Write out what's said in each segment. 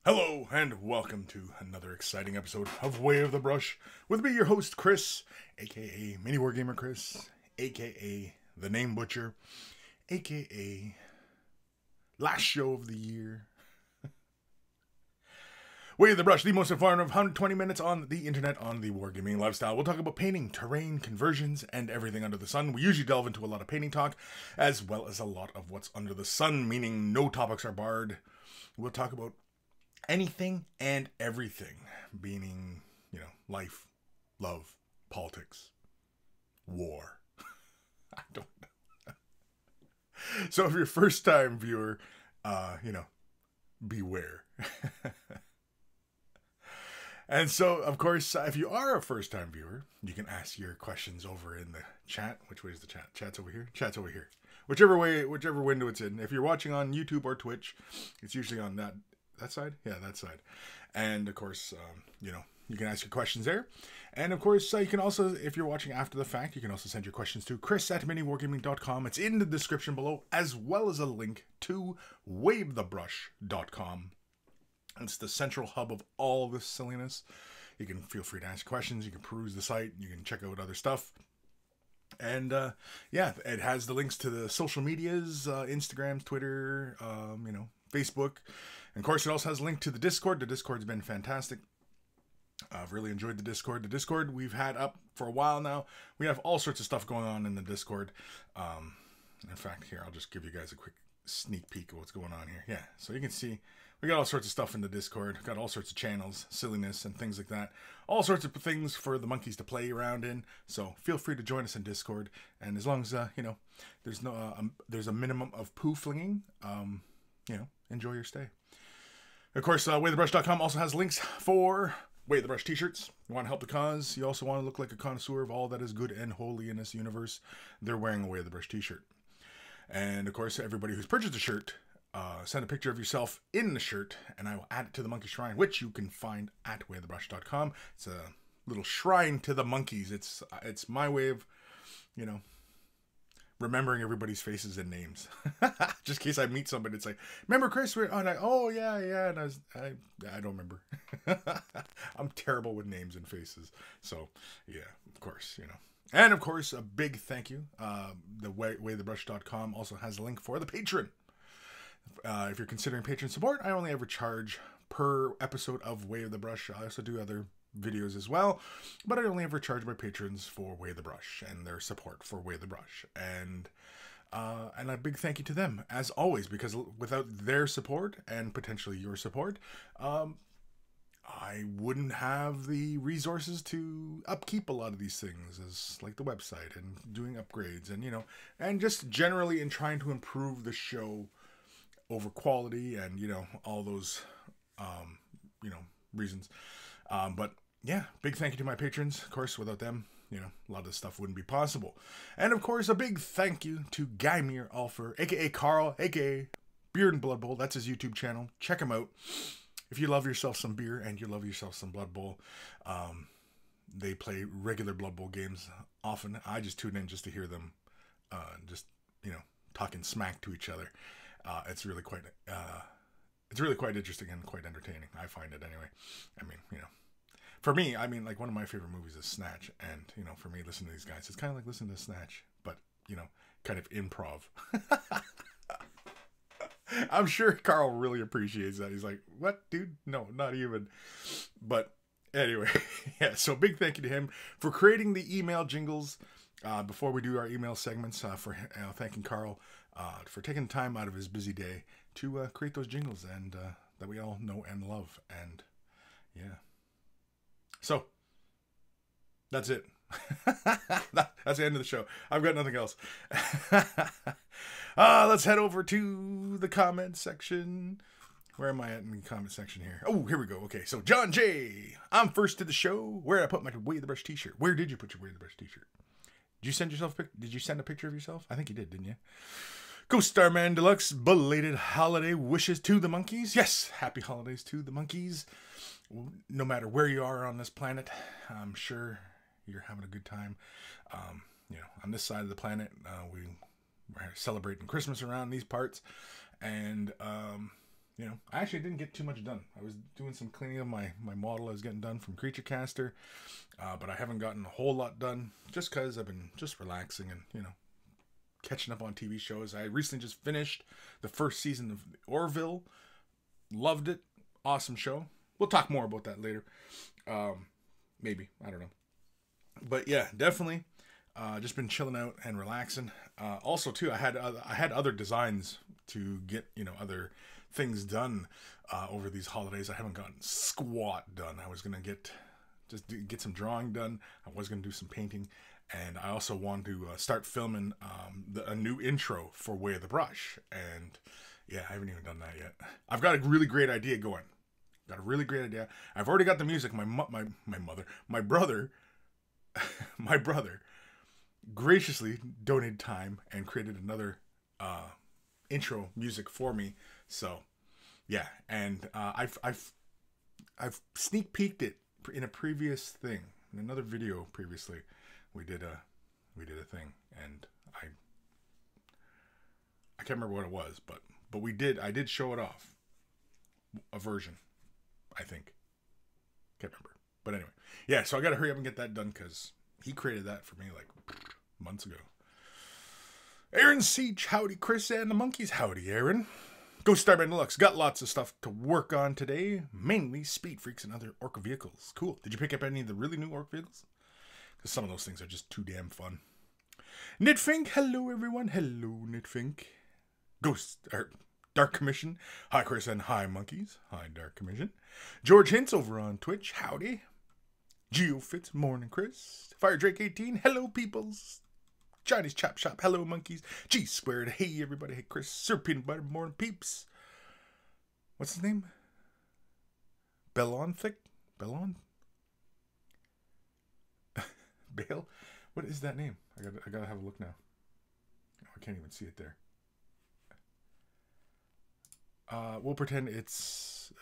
Hello and welcome to another exciting episode of Way of the Brush with me, your host Chris, aka Mini Wargamer Chris, aka The Name Butcher, aka Last Show of the Year. Way of the Brush, the most informative 120 minutes on the internet on the wargaming lifestyle. We'll talk about painting, terrain, conversions, and everything under the sun. We usually delve into a lot of painting talk, as well as a lot of what's under the sun, meaning no topics are barred. We'll talk about anything and everything, meaning, life, love, politics, war. I don't know. So if you're a first-time viewer, beware. And so, of course, if you are a first-time viewer, you can ask your questions over in the chat. Which way is the chat? Chat's over here? Chat's over here. Whichever window it's in. If you're watching on YouTube or Twitch, it's usually on that side? Yeah, that side. And of course, you can ask your questions there. And of course, you can also, if you're watching after the fact, you can also send your questions to Kris@miniwargaming.com. It's in the description below, as well as a link to wavethebrush.com. It's the central hub of all this silliness. You can feel free to ask questions. You can peruse the site. You can check out other stuff. And it has the links to the social medias, Instagram, Twitter, Facebook. And of course, it also has a link to the Discord. The Discord's been fantastic. I've really enjoyed the Discord. The Discord we've had up for a while now. We have all sorts of stuff going on in the Discord. In fact, here, I'll just give you guys a quick sneak peek of what's going on here. Yeah, so you can see we got all sorts of stuff in the Discord. Got all sorts of channels, silliness, and things like that. All sorts of things for the monkeys to play around in. So feel free to join us in Discord. And as long as, there's a minimum of poo flinging, enjoy your stay. Of course, waythebrush.com also has links for Way of the Brush t-shirts. You want to help the cause. You also want to look like a connoisseur of all that is good and holy in this universe. They're wearing a Way of the Brush t-shirt. And of course, everybody who's purchased a shirt, send a picture of yourself in the shirt, and I will add it to the Monkey Shrine, which you can find at waythebrush.com. It's a little shrine to the monkeys. It's my way of, remembering everybody's faces and names. Just in case I meet somebody, it's like, remember Chris? Oh yeah. And I don't remember. I'm terrible with names and faces. So yeah, of course, And of course, a big thank you. The waythebrush.com also has a link for the Patreon. If you're considering patron support, I only ever charge per episode of Way of the Brush. I also do other videos as well, but I only ever charge my patrons for Way of the Brush and their support for Way of the Brush. And a big thank you to them, as always, because without their support and potentially your support, I wouldn't have the resources to upkeep a lot of these things, as like the website and doing upgrades and, and just generally in trying to improve the show over quality and, all those, reasons. But yeah, big thank you to my patrons. Of course, without them, a lot of this stuff wouldn't be possible. And of course, a big thank you to Guymere Alfer, aka Carl, aka Beard and Blood Bowl. That's his YouTube channel. Check him out. If you love yourself some beer and you love yourself some Blood Bowl, they play regular Blood Bowl games often. I just tune in just to hear them, talking smack to each other. It's really quite interesting and quite entertaining. I find it anyway. I mean, for me, like one of my favorite movies is Snatch. And, for me, listening to these guys, it's kind of like listening to Snatch, but, kind of improv. I'm sure Carl really appreciates that. He's like, what, dude? No, not even. But anyway, yeah, so big thank you to him for creating the email jingles. Before we do our email segments, for thanking Carl for taking time out of his busy day to create those jingles and that we all know and love. And yeah, so that's it. That's the end of the show. I've got nothing else. Let's head over to the comment section. Where am I at in the comment section here? Oh, here we go. Okay, so John J. I'm first to the show. Where did I put my Way the Brush t-shirt? Where did you put your Way the Brush t-shirt? Did you send a picture of yourself? I think you did, didn't you? Ghost Starman Deluxe, belated holiday wishes to the monkeys. Yes, happy holidays to the monkeys. No matter where you are on this planet, I'm sure you're having a good time. On this side of the planet, we're celebrating Christmas around these parts. And, I actually didn't get too much done. I was doing some cleaning of my model I was getting done from Creature Caster. But I haven't gotten a whole lot done just because I've been just relaxing and, catching up on TV shows. I recently just finished the first season of Orville. Loved it. Awesome show. We'll talk more about that later. Maybe. I don't know. But yeah, definitely. Just been chilling out and relaxing. Also, too, I had other designs to get, other things done over these holidays. I haven't gotten squat done. I was going to get some drawing done. I was going to do some painting. And I also want to start filming a new intro for Way of the Brush. And yeah, I haven't even done that yet. I've got a really great idea going. I've already got the music. My brother graciously donated time and created another intro music for me. So yeah, and I've sneak peeked it in a previous thing, in another video previously. We did a thing, and I can't remember what it was, but I did show it off, a version, I think. Can't remember, but anyway, yeah. So I got to hurry up and get that done because he created that for me like months ago. Aaron Siege, howdy, Kris and the monkeys, howdy, Aaron. Ghost Starman Deluxe, got lots of stuff to work on today, mainly speed freaks and other orc vehicles. Cool. Did you pick up any of the really new orc vehicles? Some of those things are just too damn fun. Knitfink, hello everyone. Hello, Knitfink. Dark Commission. Hi, Kris, and hi, monkeys. Hi, Dark Commission. George Hintz over on Twitch. Howdy. Geofits, morning, Kris. Fire Drake 18. Hello, peoples. Chinese Chop Shop. Hello, monkeys. G Squared. Hey, everybody. Hey, Kris. Sir Peanut Butter. Morning, peeps. What's his name? Bellon? Bale? What is that name? I gotta have a look now. Oh, I can't even see it there. We'll pretend it's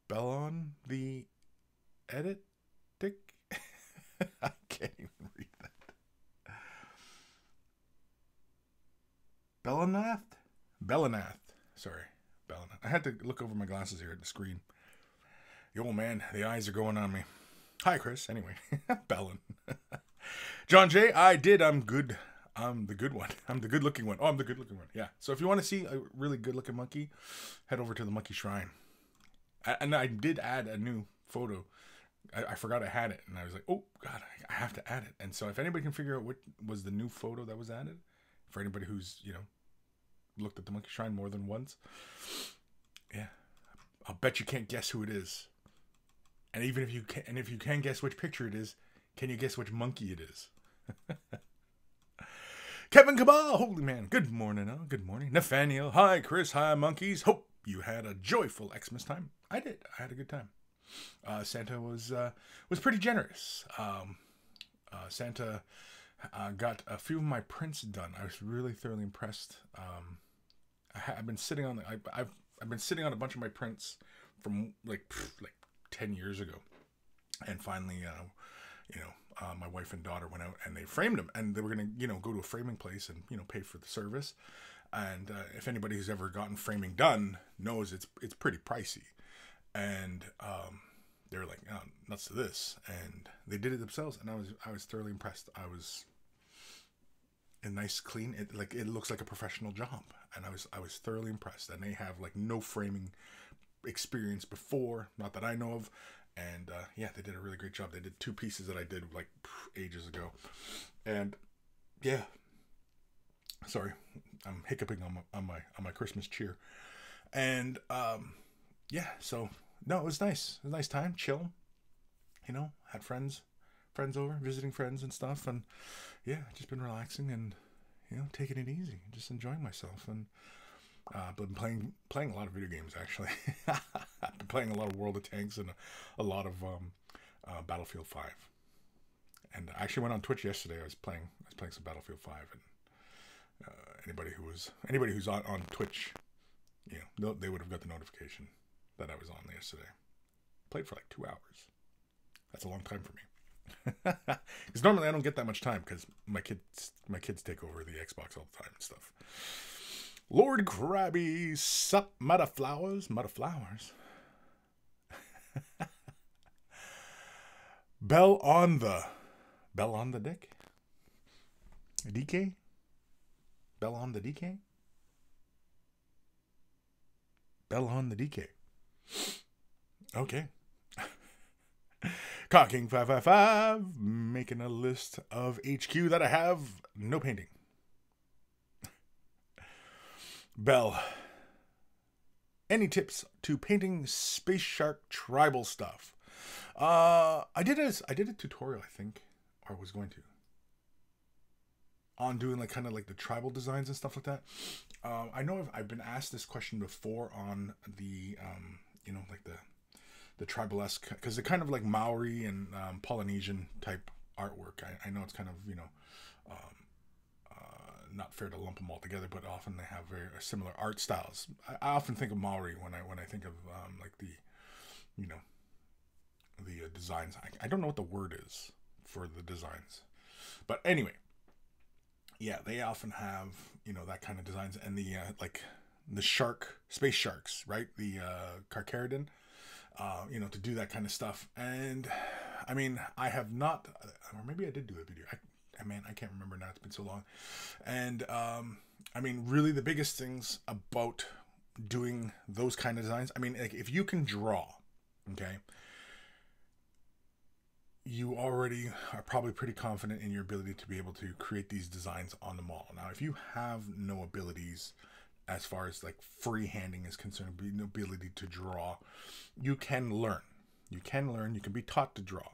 Bellon the Edit Dick. I can't even read that. Bellanath. Sorry, Bellanath. I had to look over my glasses here at the screen. Yo, man, the eyes are going on me. Hi, Kris. Anyway, Bellon. John J, I'm good. I'm the good one. I'm the good looking one. Oh, I'm the good looking one. Yeah. So if you want to see a really good looking monkey, head over to the Monkey Shrine. And I did add a new photo. I forgot I had it. And I was like, oh, God, I have to add it. And so if anybody can figure out what was the new photo that was added, for anybody who's, looked at the Monkey Shrine more than once, yeah, I'll bet you can't guess who it is. And even if you can guess which picture it is, can you guess which monkey it is? Kevin Cabal, holy man, good morning, good morning. Nathaniel, hi Kris, hi monkeys. Hope you had a joyful Xmas time. I did. I had a good time. Santa was pretty generous. Santa got a few of my prints done. I was really thoroughly impressed. I've been sitting on I've been sitting on a bunch of my prints from like 10 years ago, and finally, my wife and daughter went out and they framed them, and they were gonna, go to a framing place and pay for the service. And if anybody who's ever gotten framing done knows it's pretty pricey, and they were like, oh, nuts to this, and they did it themselves, and I was thoroughly impressed. I was a nice, clean. It looks like a professional job, and I was thoroughly impressed. And they have like no framing experience before, not that I know of. And yeah, they did a really great job. They did 2 pieces that I did like ages ago, and yeah. Sorry, I'm hiccuping on my Christmas cheer, and yeah. So no, it was nice. It was a nice time, chill. Had friends over, visiting friends and stuff, and yeah, just been relaxing, and taking it easy, just enjoying myself, and been playing a lot of video games actually. I've been playing a lot of World of Tanks and a lot of Battlefield 5. And I actually went on Twitch yesterday. I was playing some Battlefield 5, and anybody who's on Twitch, they would have got the notification that I was on yesterday. Played for like 2 hours. That's a long time for me. Because normally I don't get that much time because my kids take over the Xbox all the time and stuff. Lord Krabby, sup, mudda flowers. Bell on the dick? DK? Bell on the DK? Bell on the DK. Okay. Cocking 555, making a list of HQ that I have no painting. Bell, any tips to painting Space Shark tribal stuff? I did a tutorial, I think, or was going to, on doing like kind of like the tribal designs and stuff like that. I know I've been asked this question before on the like the tribal-esque, because they're kind of like Maori and Polynesian type artwork. I know it's kind of not fair to lump them all together, but often they have very similar art styles. I often think of Maori when I think of like the the designs. I don't know what the word is for the designs, but anyway, yeah, they often have that kind of designs, and the like the space sharks, right? The Carcharodon, to do that kind of stuff. And I mean, I have not, or maybe I did do a video. I can't remember now. It's been so long. And I mean, really, the biggest things about doing those kind of designs, I mean, like, if you can draw, okay, you already are probably pretty confident in your ability to be able to create these designs on the model. Now, if you have no abilities as far as like freehanding is concerned, no ability to draw, you can learn. You can be taught to draw.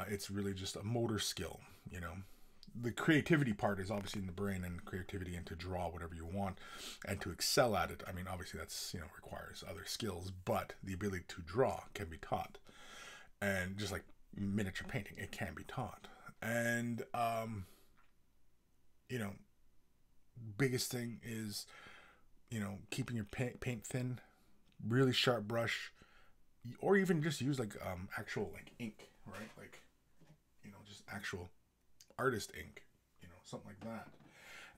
It's really just a motor skill, The creativity part is obviously in the brain, and creativity, and to draw whatever you want and to excel at it. I mean, obviously that's, requires other skills, but the ability to draw can be taught. And just like miniature painting, it can be taught. And, biggest thing is, keeping your paint thin, really sharp brush, or even just use like actual like ink, right? Like, just actual artist ink, something like that.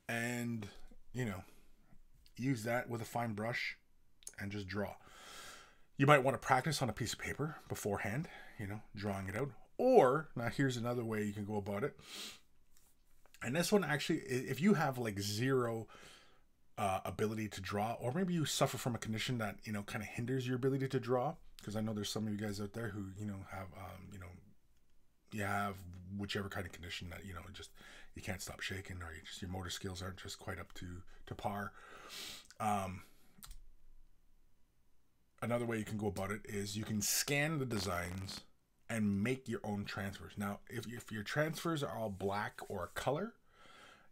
And, use that with a fine brush and just draw. You might want to practice on a piece of paper beforehand, drawing it out. Or, now here's another way you can go about it. And this one actually, if you have like zero ability to draw, or maybe you suffer from a condition that, kind of hinders your ability to draw, because I know there's some of you guys out there who, have, you have whichever kind of condition that, just, you can't stop shaking, or your motor skills aren't just quite up to par. Another way you can go about it is you can scan the designs and make your own transfers. Now, if your transfers are all black or a color,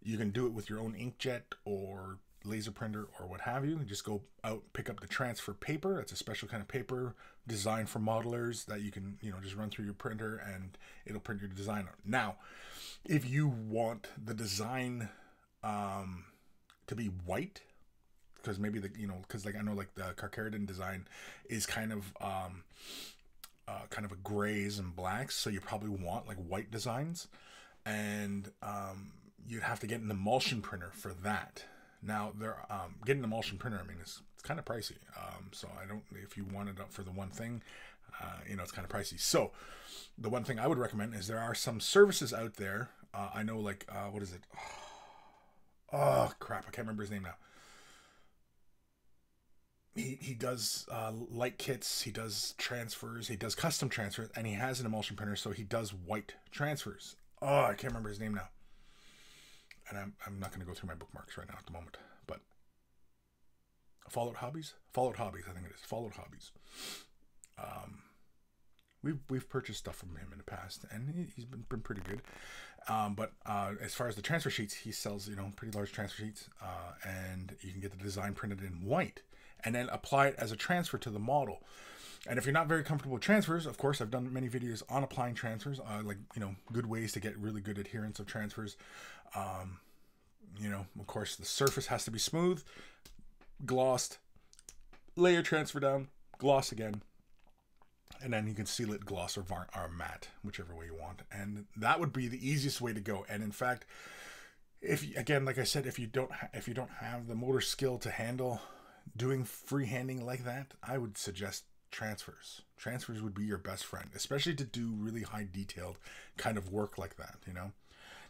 you can do it with your own inkjet or laser printer or what have you. Just go out, pick up the transfer paper. It's a special kind of paper designed for modelers that you can, just run through your printer and it'll print your design out. Now, if you want the design to be white, because maybe because like I know like the Carcharodon design is kind of a grays and blacks, so you probably want like white designs, and you'd have to get an emulsion printer for that. Now, getting an emulsion printer, I mean, it's kind of pricey. So if you want it up for the one thing, it's kind of pricey. So the one thing I would recommend is there are some services out there. I know, like, what is it? Oh, crap. I can't remember his name now. He does light kits, he does transfers, he does custom transfers, and he has an emulsion printer, so he does white transfers. Oh, I can't remember his name now. And I'm not going to go through my bookmarks right now at the moment, but Fallout Hobbies, I think it is. Fallout Hobbies. we've purchased stuff from him in the past, and he's been pretty good. But as far as the transfer sheets, he sells, you know, pretty large transfer sheets, and you can get the design printed in white and then apply it as a transfer to the model. And if you're not very comfortable with transfers, of course, I've done many videos on applying transfers, like, you know, good ways to get really good adherence of transfers. You know, of course, the surface has to be smooth, glossed, lay your transfer down, gloss again, and then you can seal it, gloss, or matte, whichever way you want. And that would be the easiest way to go. And in fact, if again, like I said, if you don't have the motor skill to handle doing freehanding like that, I would suggest transfers. Transfers would be your best friend, especially to do really high detailed kind of work like that, you know.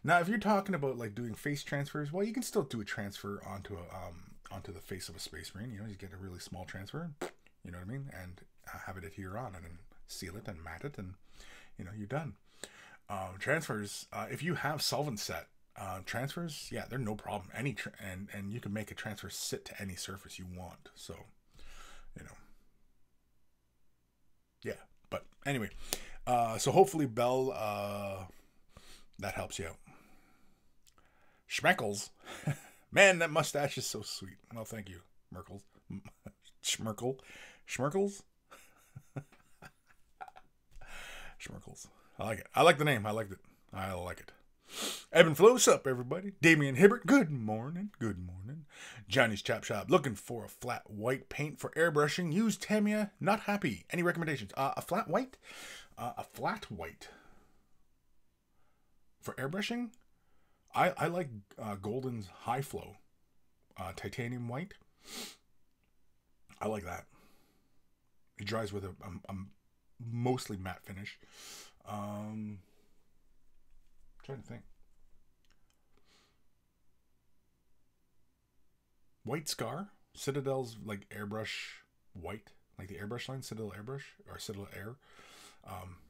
Now, if you're talking about like doing face transfers, well, you can still do a transfer onto the face of a Space Marine. You know, you get a really small transfer, you know what I mean, and have it adhere on, and then seal it and mat it, and you know, you're done. Transfers, if you have solvent set transfers, yeah, they're no problem. And you can make a transfer sit to any surface you want. So, you know, yeah. But anyway, so hopefully, Bell, that helps you out. Schmeckles. Man, that mustache is so sweet. Well, thank you, Merkles. Schmerkles? Schmerkles? I like it. I like the name. I liked it. I like it. Ebb and Flow, what's up, everybody? Damien Hibbert, good morning. Good morning. Johnny's Chop Shop, looking for a flat white paint for airbrushing. Use Tamiya, not happy. Any recommendations? A flat white? A flat white. For airbrushing? I like Golden's High Flow. Titanium white. I like that. It dries with a mostly matte finish. Trying to think. White Scar, Citadel's like airbrush white, like the airbrush line, Citadel airbrush or Citadel Air.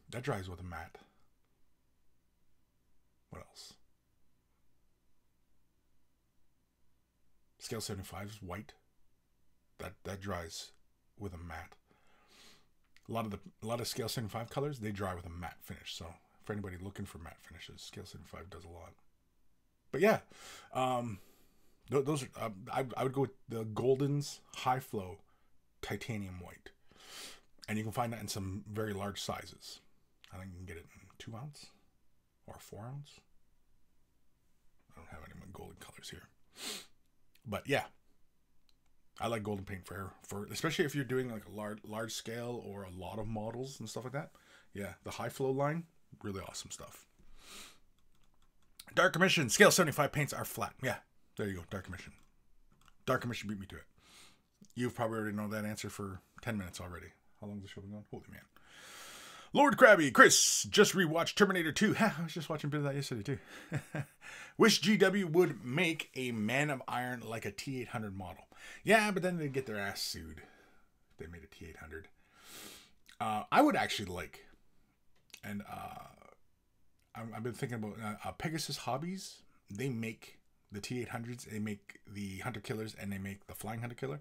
That dries with a matte. What else? Scale 75 is white. That dries with a matte. A lot of Scale 75 colors, they dry with a matte finish. So for anybody looking for matte finishes, Scale 75 does a lot. But yeah, those are, I would go with the Golden's High Flow Titanium White, and you can find that in some very large sizes. I think you can get it in 2 ounce or 4 ounce. I don't have any more golden colors here, but yeah, I like golden paint for especially if you're doing like a large scale or a lot of models and stuff like that. Yeah, the High Flow line, really awesome stuff. Dark Commission, Scale 75 paints are flat. Yeah, there you go, Dark Commission. Dark Commission beat me to it. You've probably already known that answer for 10 minutes already. How long has the show been going? Holy man. Lord Krabby, Kris, just rewatched Terminator 2. I was just watching a bit of that yesterday too. Wish GW would make a Man of Iron like a T800 model. Yeah, but then they'd get their ass sued if they made a T800. I would actually like, and I've been thinking about Pegasus Hobbies. They make the T800s, they make the Hunter Killers, and they make the Flying Hunter Killer.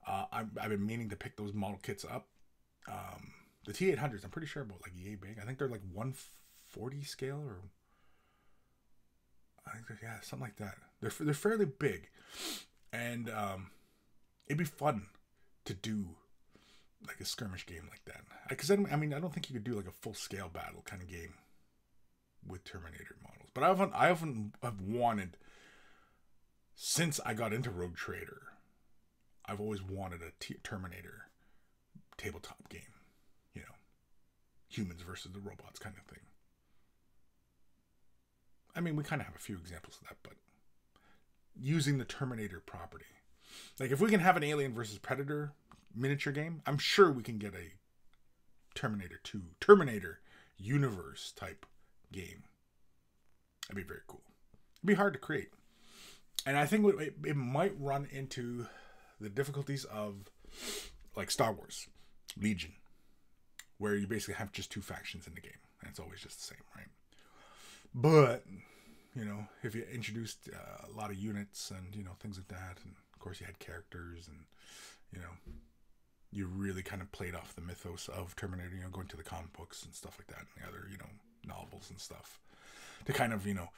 I've been meaning to pick those model kits up. The T800s, I'm pretty sure about like yay big. I think they're like 140 scale, or I think yeah, something like that. They're fairly big, and it'd be fun to do like a skirmish game like that. Because I don't think you could do like a full scale battle kind of game with Terminator models. But I often have wanted, since I got into Rogue Trader, I've always wanted a Terminator tabletop game. You know, humans versus the robots kind of thing. I mean, we kind of have a few examples of that, but using the Terminator property. Like, if we can have an Alien versus Predator miniature game, I'm sure we can get a Terminator 2, Terminator universe type game. That'd be very cool. It'd be hard to create. And I think it might run into the difficulties of, like, Star Wars, Legion, where you basically have just 2 factions in the game, and it's always just the same, right? But, you know, if you introduced a lot of units and, you know, things like that, and of course you had characters and, you know, you really kind of played off the mythos of Terminator, you know, going to the comic books and stuff like that, and the other, you know, novels and stuff, to kind of, you know,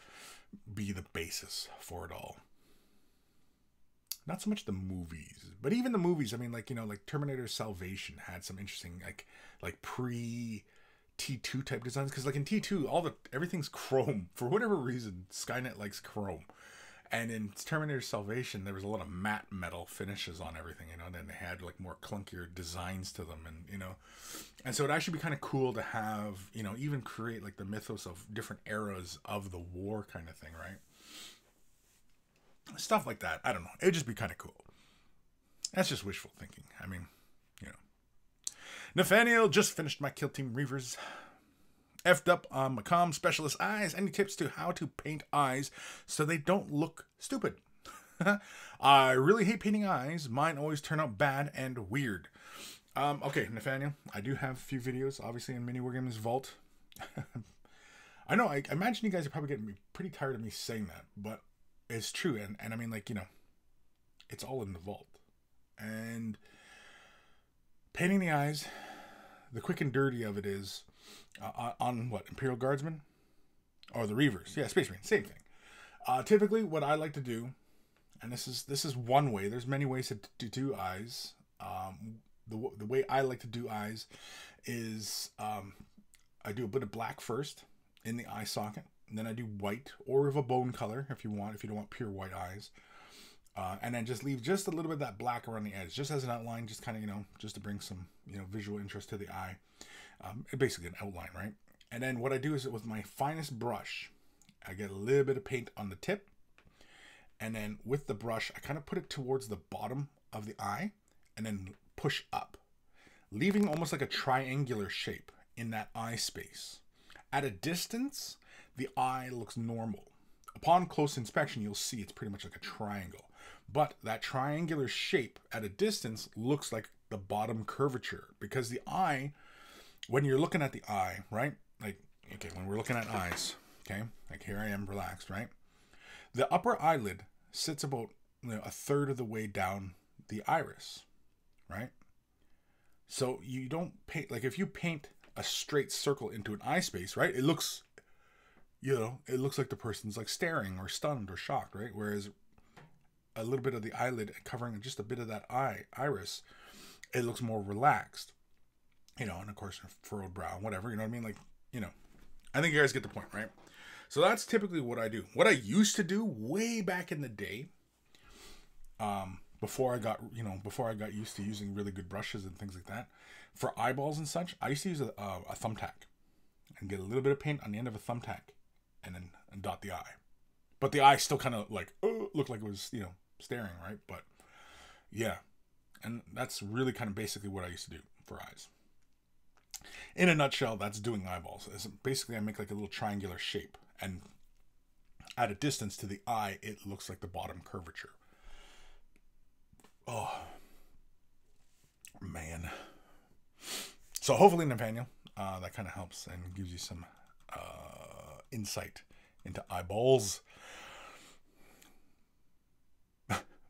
be the basis for it all. Not so much the movies, but even the movies. I mean, like, you know, like Terminator Salvation had some interesting, like pre T2 type designs, because like in T2, everything's chrome for whatever reason. Skynet likes chrome, and in Terminator Salvation, there was a lot of matte metal finishes on everything, you know. And then they had like more clunkier designs to them, and you know, and so it'd actually be kind of cool to have, you know, even create like the mythos of different eras of the war kind of thing, right? Stuff like that. I don't know. It'd just be kind of cool. That's just wishful thinking. I mean, you know. Nathaniel, just finished my Kill Team Reavers. Effed up on Macomb Specialist eyes. Any tips to how to paint eyes so they don't look stupid? I really hate painting eyes. Mine always turn out bad and weird. Okay, Nathaniel, I do have a few videos, obviously, in Mini Wargaming's Vault. I know, I imagine you guys are probably getting pretty tired of me saying that, but it's true. And I mean, like, you know, it's all in the vault. And painting the eyes, the quick and dirty of it is on what, Imperial Guardsmen or the Reavers? Yeah, Space Marine, same thing. Typically, what I like to do, and this is one way. There's many ways to do eyes. The way I like to do eyes is I do a bit of black first in the eye socket. And then I do white, or of a bone color if you want, if you don't want pure white eyes. And then just leave just a little bit of that black around the edge, just as an outline, just kind of, you know, just to bring some, you know, visual interest to the eye. Basically an outline, right? And then what I do is with my finest brush, I get a little bit of paint on the tip. And then with the brush, I kind of put it towards the bottom of the eye and then push up, leaving almost like a triangular shape in that eye space. At a distance, the eye looks normal. Upon close inspection, you'll see it's pretty much like a triangle. But that triangular shape at a distance looks like the bottom curvature, because the eye, when you're looking at the eye, right? Like, okay, when we're looking at eyes, okay? Like here I am relaxed, right? The upper eyelid sits about, you know, a third of the way down the iris, right? So you don't paint, like if you paint a straight circle into an eye space, right? It looks, you know, it looks like the person's like staring or stunned or shocked, right? Whereas a little bit of the eyelid covering just a bit of that iris, it looks more relaxed, you know, and of course furrowed brow, whatever, you know what I mean? Like, you know, I think you guys get the point, right? So that's typically what I do. What I used to do way back in the day, before I got used to using really good brushes and things like that, for eyeballs and such, I used to use a thumbtack and get a little bit of paint on the end of a thumbtack and then dot the eye. But the eye still kind of like, looked like it was, you know, staring, right? But yeah, and that's really kind of basically what I used to do for eyes. In a nutshell, that's doing eyeballs. Basically, I make like a little triangular shape, and at a distance to the eye, it looks like the bottom curvature. Oh, man. So hopefully, Nathaniel, that kind of helps and gives you some insight into eyeballs.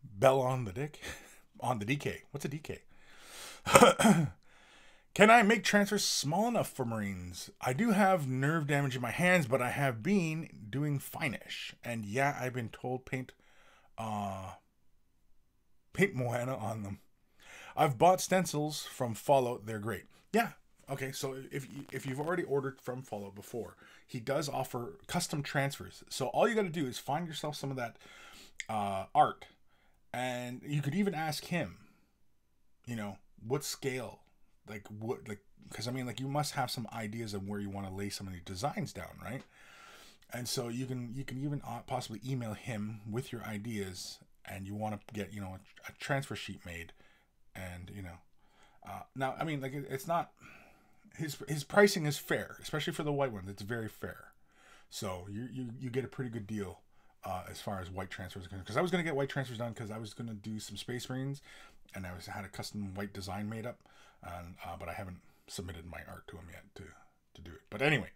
Bell on the dick. On the DK. What's a DK? Can I make transfers small enough for Marines? I do have nerve damage in my hands, but I have been doing fine-ish. And yeah, I've been told paint Moana on them. I've bought stencils from Fallout. They're great. Yeah. Okay, so if you've already ordered from Fallout before, he does offer custom transfers. So all you got to do is find yourself some of that art, and you could even ask him, you know, what scale, like what, like, because I mean, like, you must have some ideas of where you want to lay some of your designs down, right? And so you can even possibly email him with your ideas, and you want to get, you know, a transfer sheet made, and you know, now I mean, like, it's not. His pricing is fair, especially for the white ones. It's very fair, so you get a pretty good deal as far as white transfers are concerned. Because I was gonna get white transfers done because I was gonna do some Space Marines, and I had a custom white design made up, and but I haven't submitted my art to him yet to do it. But anyway,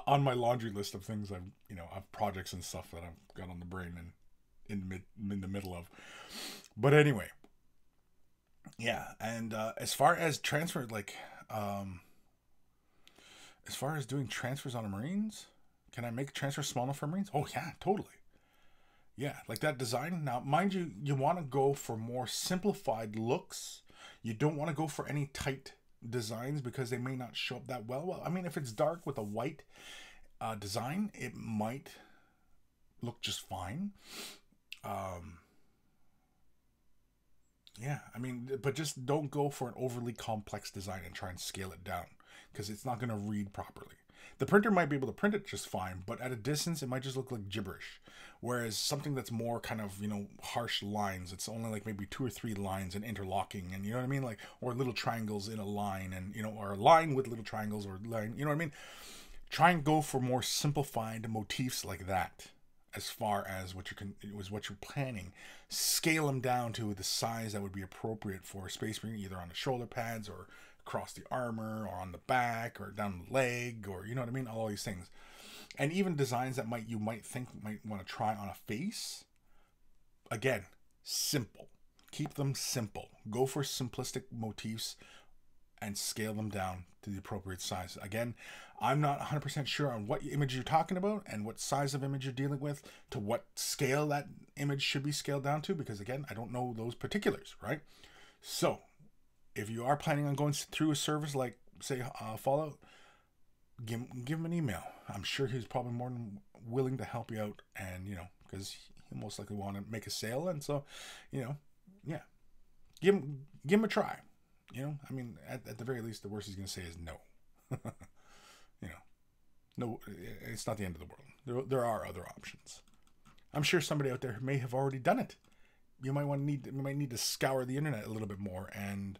on my laundry list of things I've projects and stuff that I've got on the brain and in the middle of. But anyway. Yeah, and as far as transfer, like, as far as doing transfers on a Marines, can I make transfers small enough for Marines? Oh yeah, totally. Yeah, like that design. Now, mind you, you want to go for more simplified looks. You don't want to go for any tight designs because they may not show up that well. Well, I mean, if it's dark with a white design, it might look just fine. Um, yeah, I mean, but just don't go for an overly complex design and try and scale it down because it's not going to read properly. The printer might be able to print it just fine, but at a distance, it might just look like gibberish. Whereas something that's more kind of, harsh lines, it's only like maybe 2 or 3 lines and interlocking, and you know what I mean? Like, or little triangles in a line, and, or a line with little triangles, or line, you know what I mean? Try and go for more simplified motifs like that. As far as what you're planning, scale them down to the size that would be appropriate for a Space Marine, either on the shoulder pads or across the armor or on the back or down the leg, or you know what I mean, all these things. And even designs that you might want to try on a face. Again, simple. Keep them simple. Go for simplistic motifs and scale them down to the appropriate size. Again, I'm not 100% sure on what image you're talking about and what size of image you're dealing with, to what scale that image should be scaled down to, because again, I don't know those particulars, right? So, if you are planning on going through a service like, say, Fallout, give him an email. I'm sure he's probably more than willing to help you out, and, because he'll most likely want to make a sale, and so, yeah. Give him a try. I mean, at the very least, the worst he's going to say is no. No, it's not the end of the world. There are other options. I'm sure somebody out there may have already done it. You might need to scour the internet a little bit more, and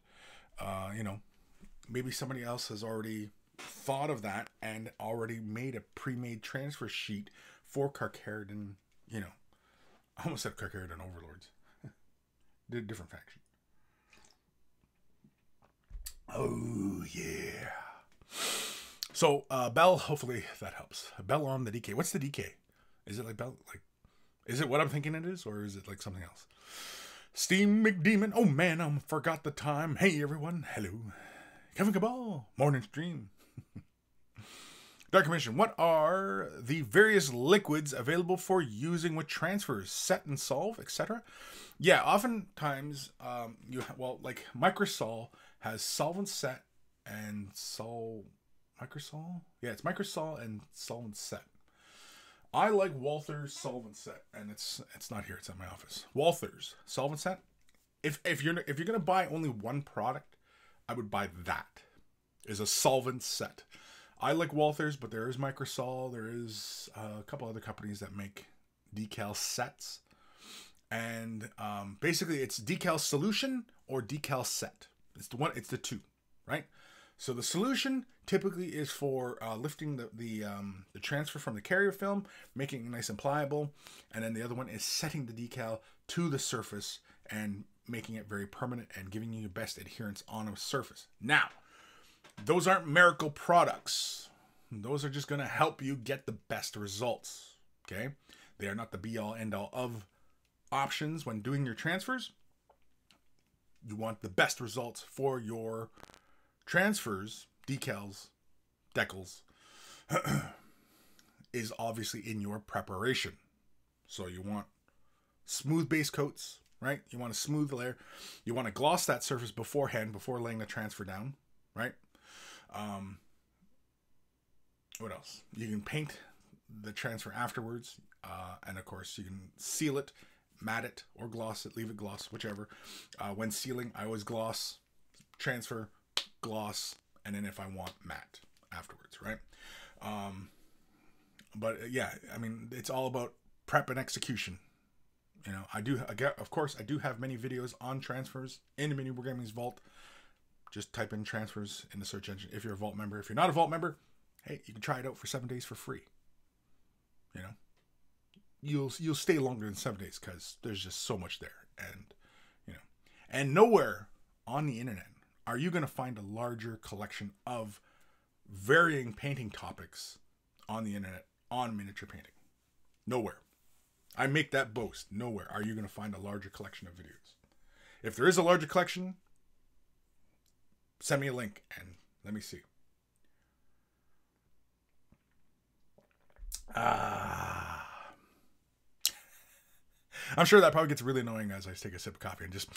maybe somebody else has already thought of that and already made a pre-made transfer sheet for Carcharodon. I almost said Carcharodon Overlords. Did a different faction. Oh yeah. So Bell, hopefully that helps. Bell on the DK. What's the DK? Is it like Bell? Like, is it what I'm thinking it is, or is it like something else? Steam McDemon. Oh man, I forgot the time. Hey everyone. Hello. Kevin Cabal. Morning stream. Dark Commission. What are the various liquids available for using with transfers, set and solve, etc.? Yeah, oftentimes like Microsol has solvent set and Microsol? Yeah, it's Microsol and solvent set. I like Walther's solvent set, and it's not here, it's at my office. Walther's solvent set. If you're gonna buy only one product, I would buy that. Is a solvent set. I like Walther's, but there is Microsol. There is a couple other companies that make decal sets, and basically it's decal solution or decal set. It's the two, right? So the solution typically is for lifting the transfer from the carrier film, making it nice and pliable, and then the other one is setting the decal to the surface and making it very permanent and giving you your best adherence on a surface. Now, those aren't miracle products. Those are just going to help you get the best results, okay? They are not the be-all, end-all of options when doing your transfers. You want the best results for your transfers, decals, decals, is obviously in your preparation. So you want smooth base coats, right? You want a smooth layer. You want to gloss that surface beforehand, before laying the transfer down, right? What else? You can paint the transfer afterwards, and of course you can seal it, matte it, or gloss it, leave it gloss, whichever. When sealing, I always gloss, transfer, gloss, and then if I want, matte afterwards, right? But yeah, I mean, it's all about prep and execution. Of course, I do have many videos on transfers in the Mini Wargaming's Vault. Just type in transfers in the search engine if you're a Vault member. If you're not a Vault member, hey, you can try it out for 7 days for free. You'll stay longer than 7 days because there's just so much there, and nowhere on the internet are you going to find a larger collection of varying painting topics on the internet on miniature painting. Nowhere. I make that boast. Nowhere are you going to find a larger collection of videos. If there is a larger collection, Send me a link and let me see. I'm sure that probably gets really annoying as I take a sip of coffee and just,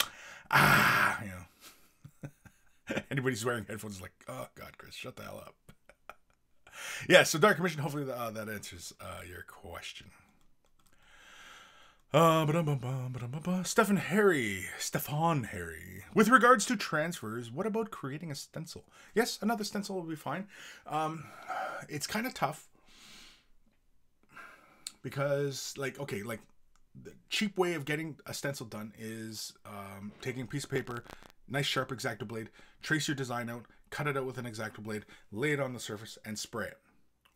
you know. Anybody's wearing headphones is like, oh God, Kris, shut the hell up. Yeah, so Dark Commission, hopefully that answers your question. Stefan Harry. With regards to transfers, what about creating a stencil? Yes, another stencil will be fine. It's kind of tough because, like, okay, like the cheap way of getting a stencil done is taking a piece of paper, nice sharp X-Acto blade, trace your design out, cut it out with an X-Acto blade, lay it on the surface, and spray it.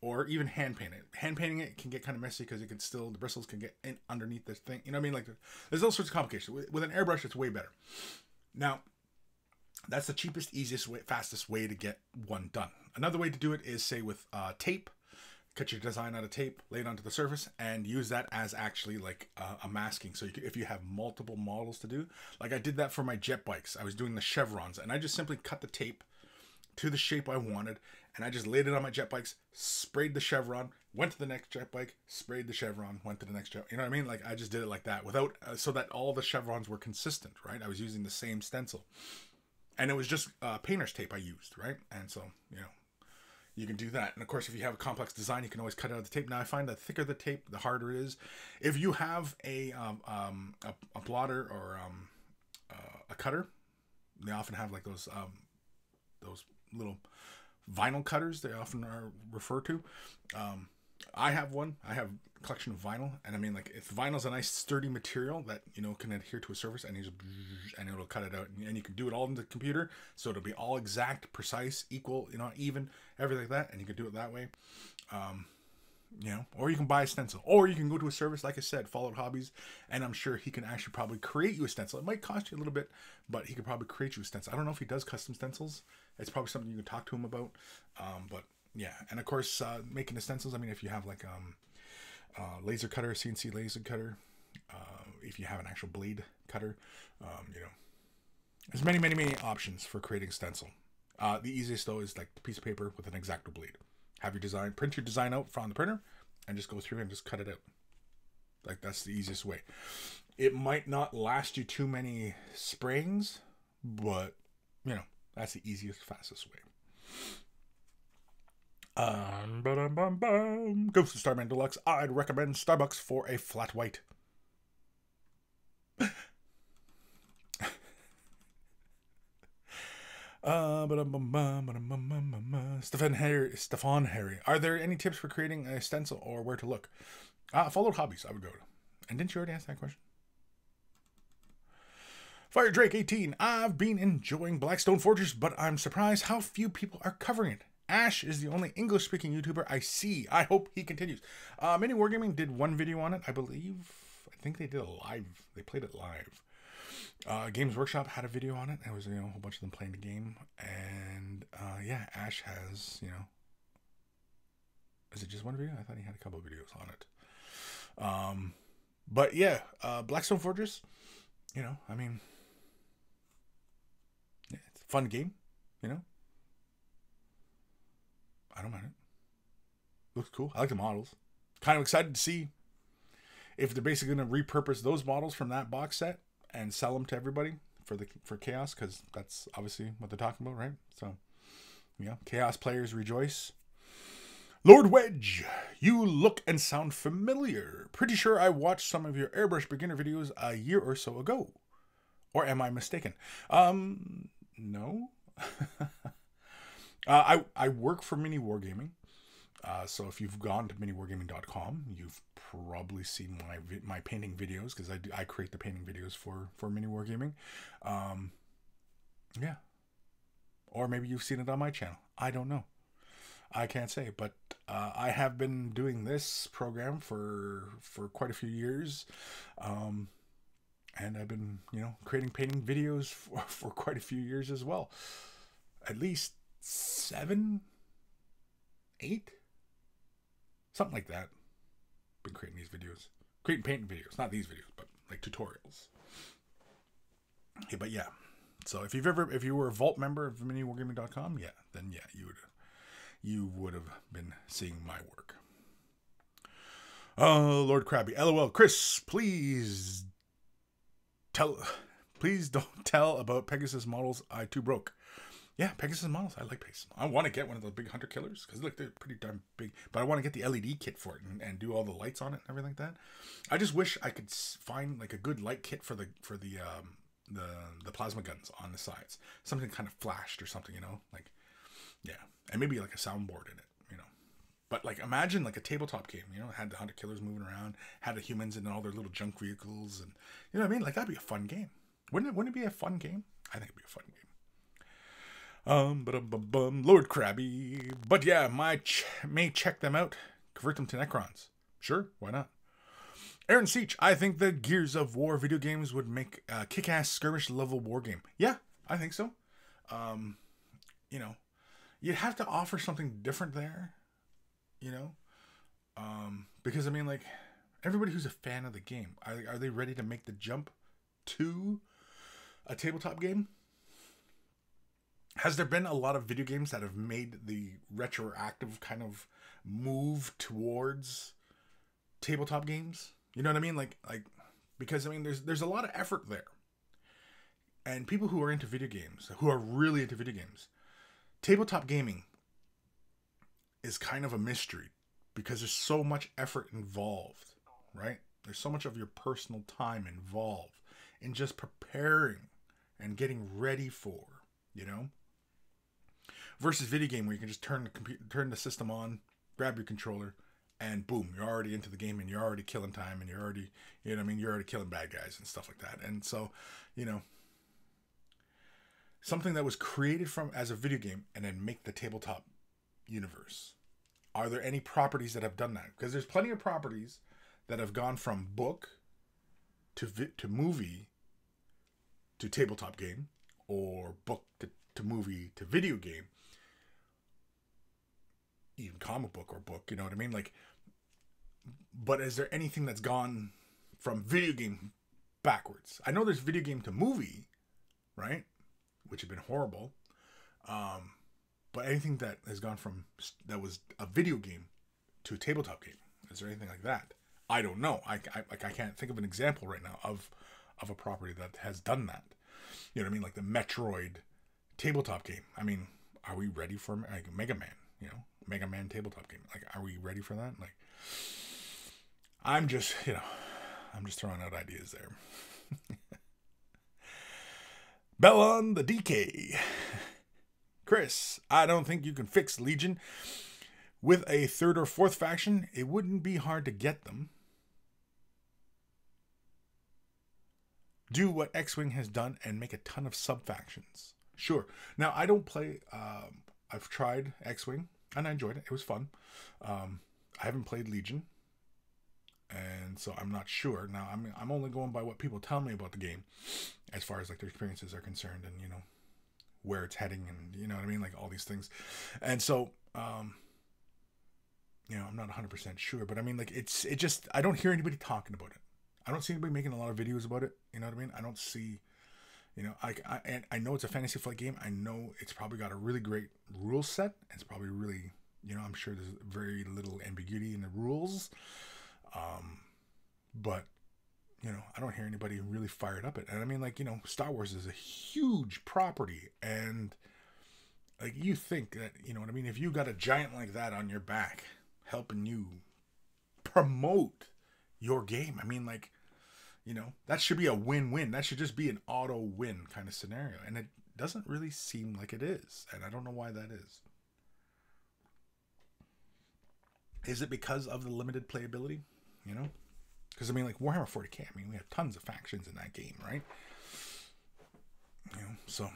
Or even hand paint it. Hand painting it can get kind of messy because it can still, the bristles can get in underneath this thing. You know what I mean? Like, there's all sorts of complications. With an airbrush, it's way better. Now, that's the cheapest, easiest way, fastest way to get one done. Another way to do it is, say, with tape. Cut your design out of tape, lay it onto the surface, and use that as actually like a masking. So you can, if you have multiple models to do, like I did that for my jet bikes. I was doing the chevrons, and I just simply cut the tape to the shape I wanted, and I just laid it on my jet bikes, sprayed the chevron, went to the next jet bike, sprayed the chevron, went to the next jet. You know what I mean? Like I just did it like that without, so that all the chevrons were consistent, right? I was using the same stencil, and it was just painter's tape I used, right? And so, you know, you can do that. And of course, if you have a complex design, you can always cut out the tape. Now I find that the thicker the tape, the harder it is. If you have a plotter or a cutter, they often have like those little vinyl cutters they often are referred to. I have one. I have a collection of vinyl, and I mean, like, if vinyl's a nice sturdy material that, you know, can adhere to a surface, and it'll cut it out, and you can do it all in the computer, so it'll be all exact, precise, equal, you know, even, everything like that, and you can do it that way. You know, or you can buy a stencil, or you can go to a service, like I said, Fallout Hobbies, and I'm sure he can actually probably create you a stencil. It might cost you a little bit, but he could probably create you a stencil. I don't know if he does custom stencils. It's probably something you can talk to him about. But yeah, and of course, making the stencils, I mean, if you have like laser cutter, CNC laser cutter, if you have an actual blade cutter, you know, there's many options for creating a stencil. The easiest though is like the piece of paper with an X-Acto blade. Have your design, print your design out from the printer, and just go through and just cut it out. Like, that's the easiest way. It might not last you too many sprayings, but, you know, that's the easiest, fastest way. Ghost of Starman Deluxe. I'd recommend Starbucks for a flat white. Stefan Harry. Are there any tips for creating a stencil or where to look? Followed hobbies, I would go to. And didn't you already ask that question? Fire Drake 18. I've been enjoying Blackstone Fortress, but I'm surprised how few people are covering it. Ash is the only English-speaking YouTuber I see. I hope he continues. Mini Wargaming did one video on it, I believe. I think they did a live. They played it live. Games Workshop had a video on it. It was, you know, a whole bunch of them playing the game. And, yeah, Ash has, you know... Is it just one video? I thought he had a couple of videos on it. But, yeah, Blackstone Fortress, you know, I mean... Yeah, it's a fun game, you know? I don't mind it. Looks cool. I like the models. Kind of excited to see if they're basically going to repurpose those models from that box set and sell them to everybody for Chaos, because that's obviously what they're talking about, right? So, yeah, Chaos players rejoice. Lord Wedge, you look and sound familiar. Pretty sure I watched some of your airbrush beginner videos a year or so ago. Or am I mistaken? No. I work for Mini Wargaming. So if you've gone to miniwargaming.com, you've probably seen my painting videos, because I create the painting videos for Mini Wargaming. Yeah. Or maybe you've seen it on my channel. I don't know. I can't say, but I have been doing this program for quite a few years. And I've been, you know, creating painting videos for quite a few years as well. At least 7, 8, something like that. Been creating these videos, creating painting videos, not these videos, but like tutorials. Okay, but yeah, So if you were a Vault member of miniwargaming.com, yeah, then yeah, you would have been seeing my work. Lord Krabby, LOL. Kris, please don't tell about Pegasus models I too broke. Yeah, Pegasus models. I like Pegasus. I want to get one of those big hunter killers because they're pretty darn big. But I want to get the LED kit for it and do all the lights on it and everything like that. I just wish I could find like a good light kit for the plasma guns on the sides. Something kind of flashed or something, you know, like, yeah, and maybe like a soundboard in it, you know. But like, imagine like a tabletop game, you know, had the hunter killers moving around, had the humans in all their little junk vehicles, and you know what I mean? Like, that'd be a fun game. Wouldn't it be a fun game? I think it'd be a fun game. Lord Krabby. But yeah, may check them out. Convert them to Necrons. Sure, why not? Aaron Seach, I think the Gears of War video games would make a kick-ass skirmish level war game. Yeah, I think so. You know, you'd have to offer something different there, you know? Because, I mean, like, everybody who's a fan of the game, are they ready to make the jump to a tabletop game? Has there been a lot of video games that have made the retroactive kind of move towards tabletop games? You know what I mean? Like, because I mean, there's a lot of effort there, and people who are into video games, who are really into video games, tabletop gaming is kind of a mystery because there's so much effort involved, right? There's so much of your personal time involved in just preparing and getting ready for, you know. Versus video game where you can just turn the system on, grab your controller, and boom, you're already into the game and you're already killing time and you're already, you know what I mean, you're already killing bad guys and stuff like that. And so, you know, something that was created as a video game and then make the tabletop universe. Are there any properties that have done that? Because there's plenty of properties that have gone from book to movie to tabletop game, or book to movie to video game. Even comic book or book, you know what I mean? Like, but is there anything that's gone from video game backwards? I know there's video game to movie, right? Which have been horrible. But anything that has gone from, that was a video game to a tabletop game, is there anything like that? I don't know. I can't think of an example right now of a property that has done that. You know what I mean? Like the Metroid tabletop game. I mean, are we ready for like Mega Man? You know, Mega Man tabletop game. Like, are we ready for that? Like, I'm just throwing out ideas there. Bellon the DK. Kris, I don't think you can fix Legion with a third or fourth faction. It wouldn't be hard to get them. Do what X-Wing has done and make a ton of sub-factions. Sure. Now, I don't play... I've tried X-Wing, and I enjoyed it. It was fun. I haven't played Legion, and so I'm not sure. Now, I'm only going by what people tell me about the game, as far as like their experiences are concerned, and you know where it's heading, and you know what I mean, like all these things. And so, you know, I'm not 100% sure, but I mean, like it just I don't hear anybody talking about it. I don't see anybody making a lot of videos about it. You know what I mean? I don't see. You know, I know it's a fantasy flight game. I know it's probably got a really great rule set. It's probably really, you know, I'm sure there's very little ambiguity in the rules. But, you know, I don't hear anybody really fired up it. And I mean, like, you know, Star Wars is a huge property. And, like, you think that, you know what I mean? If you got a giant like that on your back helping you promote your game, I mean, like, you know, that should be a win-win. That should just be an auto-win kind of scenario. And it doesn't really seem like it is. And I don't know why that is. Is it because of the limited playability? You know? Because, I mean, like, Warhammer 40k, I mean, we have tons of factions in that game, right? You know, so...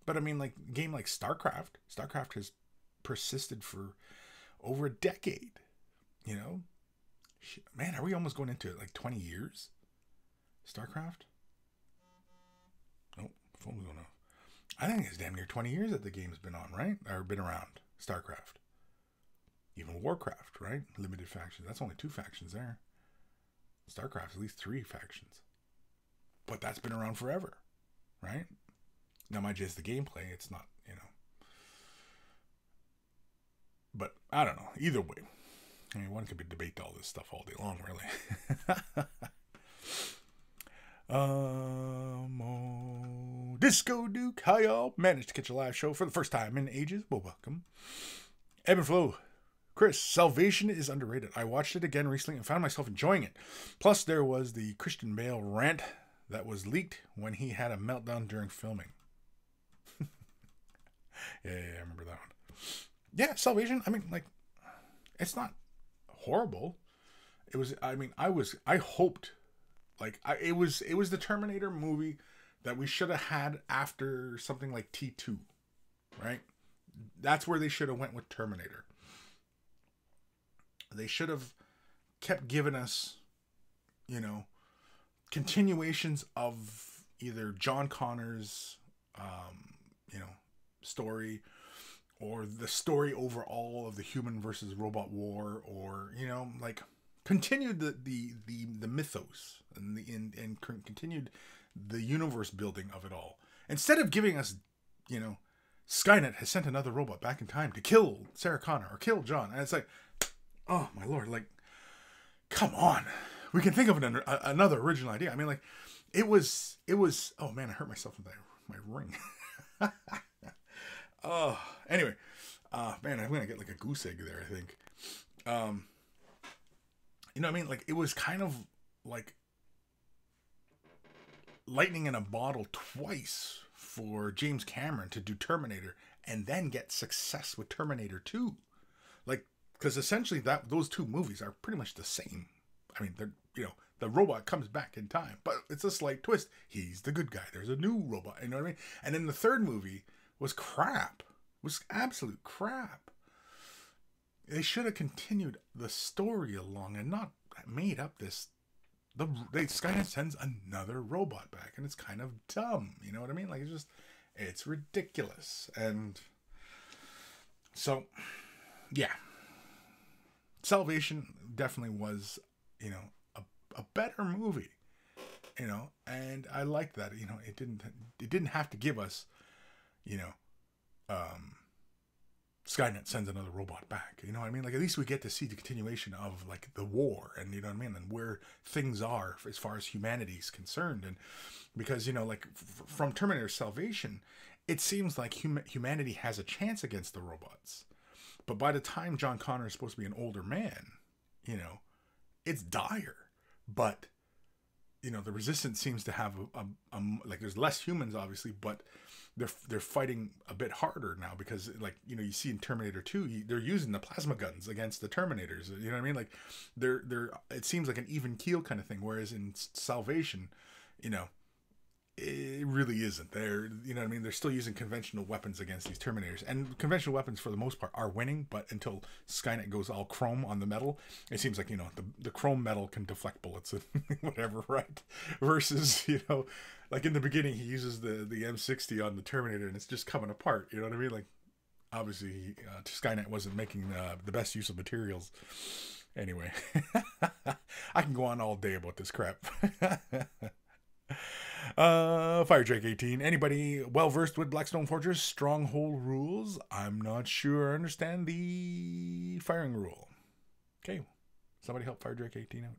But, I mean, like, a game like StarCraft. StarCraft has persisted for over a decade. You know? Man, are we almost going into like 20 years? StarCraft? Nope, phone's going off. I think it's damn near 20 years that the game's been on, right? Or been around. StarCraft. Even Warcraft, right? Limited factions. That's only 2 factions there. StarCraft's at least 3 factions. But that's been around forever. right? Now, mind you, it's the gameplay. It's not, But I don't know. Either way, I mean, one could debate all this stuff all day long, really. Disco Duke, how y'all managed to catch a live show for the first time in ages? Well, welcome. Ebb and Flow. Kris, Salvation is underrated. I watched it again recently and found myself enjoying it. Plus, there was the Christian Bale rant that was leaked when he had a meltdown during filming. yeah, I remember that one. Yeah, Salvation, I mean, like, it's not horrible. It was, I mean, I hoped, like, it was the Terminator movie that we should have had after something like T2, right? That's where they should have went with Terminator. They should have kept giving us, continuations of either John Connor's, story, or the story overall of the human versus robot war, or like continued the mythos and continued the universe building of it all, instead of giving us Skynet has sent another robot back in time to kill Sarah Connor or kill John, and it's like, oh my lord, like, come on, we can think of another original idea. I mean, like, it was oh man, I hurt myself with my ring. Oh, anyway, man, I'm gonna get like a goose egg there, I think. You know what I mean? Like, it was kind of like lightning in a bottle twice for James Cameron to do Terminator and then get success with Terminator 2. Like, because essentially those two movies are pretty much the same. I mean, they're, the robot comes back in time, but it's a slight twist. He's the good guy. There's a new robot. You know what I mean? And then the third movie was crap. Was absolute crap. They should have continued the story along and not made up this. Skynet sends another robot back, and it's kind of dumb. You know what I mean? Like, it's ridiculous. And so, yeah, Salvation definitely was, a better movie. And I liked that. It didn't have to give us, Skynet sends another robot back. You know what I mean? Like, at least we get to see the continuation of, like, the war, and you know what I mean, and where things are as far as humanity is concerned. And because, like, from Terminator Salvation, it seems like humanity has a chance against the robots. But by the time John Connor is supposed to be an older man, it's dire. But, the Resistance seems to have like, there's less humans, obviously, but they're fighting a bit harder now, because, like, you see in Terminator 2, they're using the plasma guns against the Terminators. You know what I mean? Like, they're it seems like an even keel kind of thing. Whereas in Salvation, it really isn't. They're, they're still using conventional weapons against these Terminators, and conventional weapons for the most part are winning. But until Skynet goes all chrome on the metal, it seems like, the chrome metal can deflect bullets and whatever, right? Versus, like in the beginning, he uses the M60 on the Terminator and it's just coming apart. You know what I mean? Like, obviously, Skynet wasn't making the best use of materials. Anyway, I can go on all day about this crap. Fire Drake 18. Anybody well versed with Blackstone Fortress stronghold rules? I'm not sure I understand the firing rule. Okay, somebody help Fire Drake 18 out.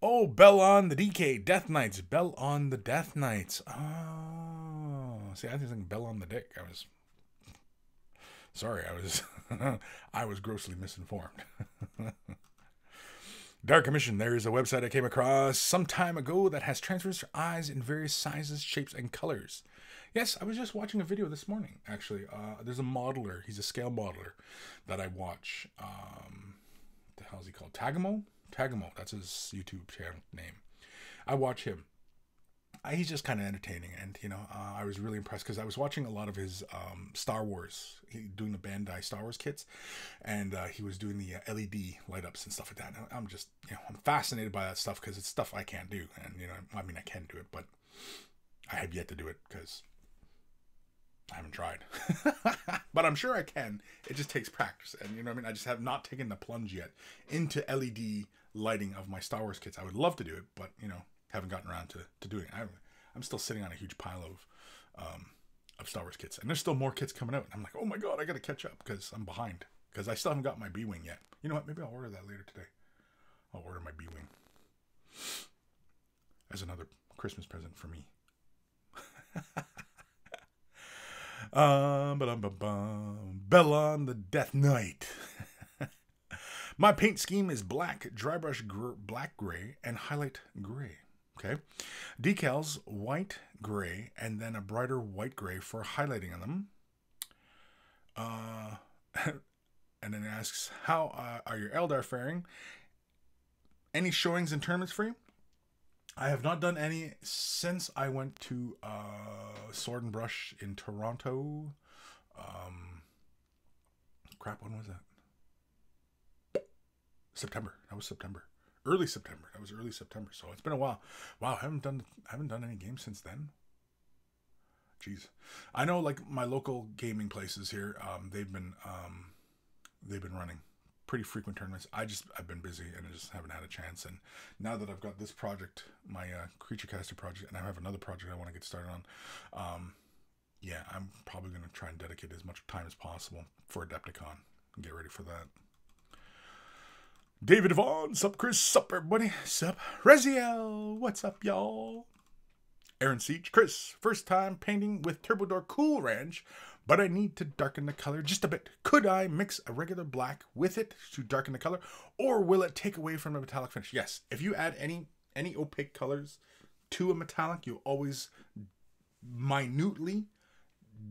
Oh, Bell on the DK Death Knights. Bell on the Death Knights. Oh, see, I was thinking Bell on the Dick. I was grossly misinformed. Dark Commission, there is a website I came across some time ago that has transfers for eyes in various sizes, shapes, and colors. Yes, I was just watching a video this morning, actually. There's a modeler. He's a scale modeler that I watch. The hell is he called? Tagamo? Tagamo, that's his YouTube channel name. I watch him. He's just kind of entertaining, and I was really impressed because I was watching a lot of his Star Wars, doing the Bandai Star Wars kits, and he was doing the LED light ups and stuff like that. And I'm just, I'm fascinated by that stuff because it's stuff I can't do, and I mean, I can do it, but I have yet to do it because I haven't tried. But I'm sure I can. It just takes practice, and I just have not taken the plunge yet into LED lighting of my Star Wars kits. I would love to do it, but haven't gotten around to doing it. I'm still sitting on a huge pile of Star Wars kits, and there's still more kits coming out. I'm like, oh my god, I gotta catch up because I'm behind, because I still haven't got my B-Wing yet. You know what, maybe I'll order that later today. I'll order my B-Wing as another Christmas present for me. Bella on the Death Knight. My paint scheme is black, dry brush black gray, and highlight gray. Okay. Decals, white, gray, and then a brighter white gray for highlighting on them. And then it asks, how are your Eldar faring? Any showings and tournaments for you? I have not done any since I went to Sword and Brush in Toronto. Crap, when was that? September. That was September. Early September. That was early September. So it's been a while. Wow, I haven't done any games since then. Jeez. I know, like, my local gaming places here, they've been running pretty frequent tournaments. I've been busy and I just haven't had a chance. And now that I've got this project, my Creature Caster project, and I have another project I want to get started on, yeah, I'm probably going to try and dedicate as much time as possible for Adepticon and get ready for that. David Vaughn, sup Chris, sup everybody, sup Reziel, what's up y'all? Aaron Siege, Chris, first time painting with Turbodoor Cool Ranch, but I need to darken the color just a bit. Could I mix a regular black with it to darken the color, or will it take away from the metallic finish? Yes, if you add any opaque colors to a metallic, you always minutely